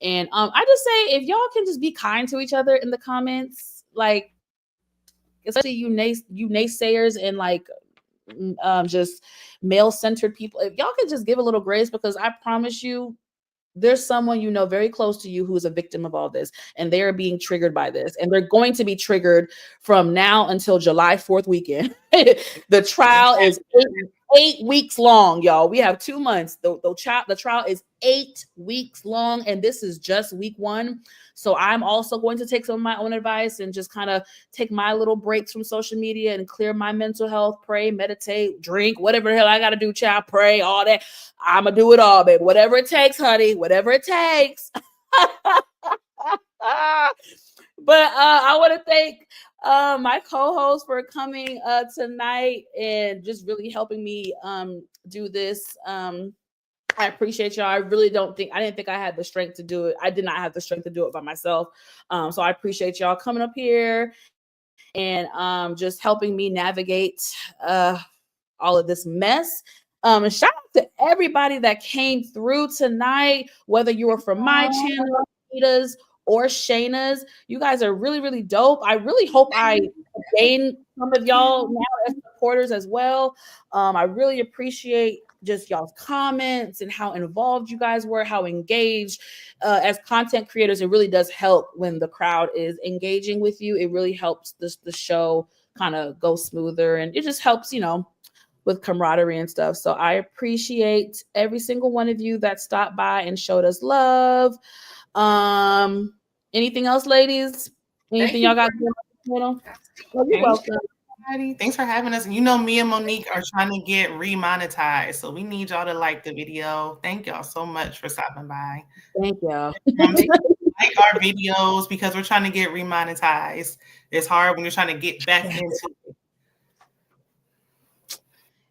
And I just say if y'all can just be kind to each other in the comments, like especially you naysayers and like just male-centered people, if y'all can just give a little grace, because I promise you there's someone you know very close to you who's a victim of all this, and they are being triggered by this, and they're going to be triggered from now until July 4th weekend. The trial is 8 weeks long, y'all. We have 2 months. The trial is 8 weeks long, and this is just week 1. So I'm also going to take some of my own advice and just kind of take my little breaks from social media and clear my mental health, pray, meditate, drink, whatever the hell I got to do, child, pray, all that. I'm going to do it all, baby. Whatever it takes, honey, whatever it takes. But I want to thank my co-host for coming tonight and just really helping me do this. I appreciate y'all. I didn't think I had the strength to do it. I did not have the strength to do it by myself. So I appreciate y'all coming up here and just helping me navigate all of this mess. And shout out to everybody that came through tonight, whether you were from my channel, Nita's, or Shayna's. You guys are really, really dope. I really hope I gain some of y'all now as supporters as well. I really appreciate just y'all's comments and how involved you guys were, how engaged. As content creators, it really does help when the crowd is engaging with you. It really helps the show kind of go smoother, and it just helps, with camaraderie and stuff. So I appreciate every single one of you that stopped by and showed us love. Anything else, ladies? Anything y'all got? Well, you're welcome. Thanks for having us. And me and Monique are trying to get remonetized, so we need y'all to like the video. Thank y'all so much for stopping by. Thank y'all. Like our videos because we're trying to get remonetized. It's hard when you're trying to get back into it.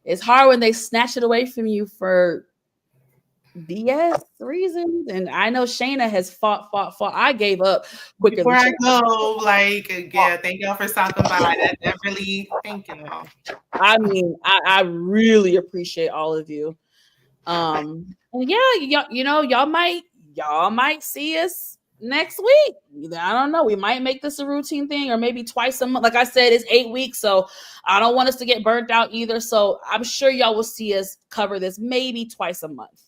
It's hard when they snatch it away from you for BS reasons. And I know Shayna has fought. I gave up quicker. Before I go, thank y'all for stopping by. That really, thank y'all. I mean, I really appreciate all of you. And yeah, y'all might see us next week. I don't know. We might make this a routine thing, or maybe twice a month. Like I said, it's 8 weeks, so I don't want us to get burnt out either. So I'm sure y'all will see us cover this maybe twice a month,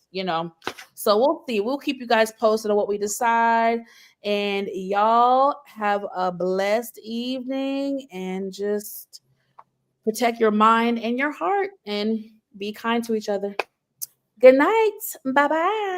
So we'll see. We'll keep you guys posted on what we decide. And y'all have a blessed evening, and just protect your mind and your heart, and be kind to each other. Good night. Bye-bye.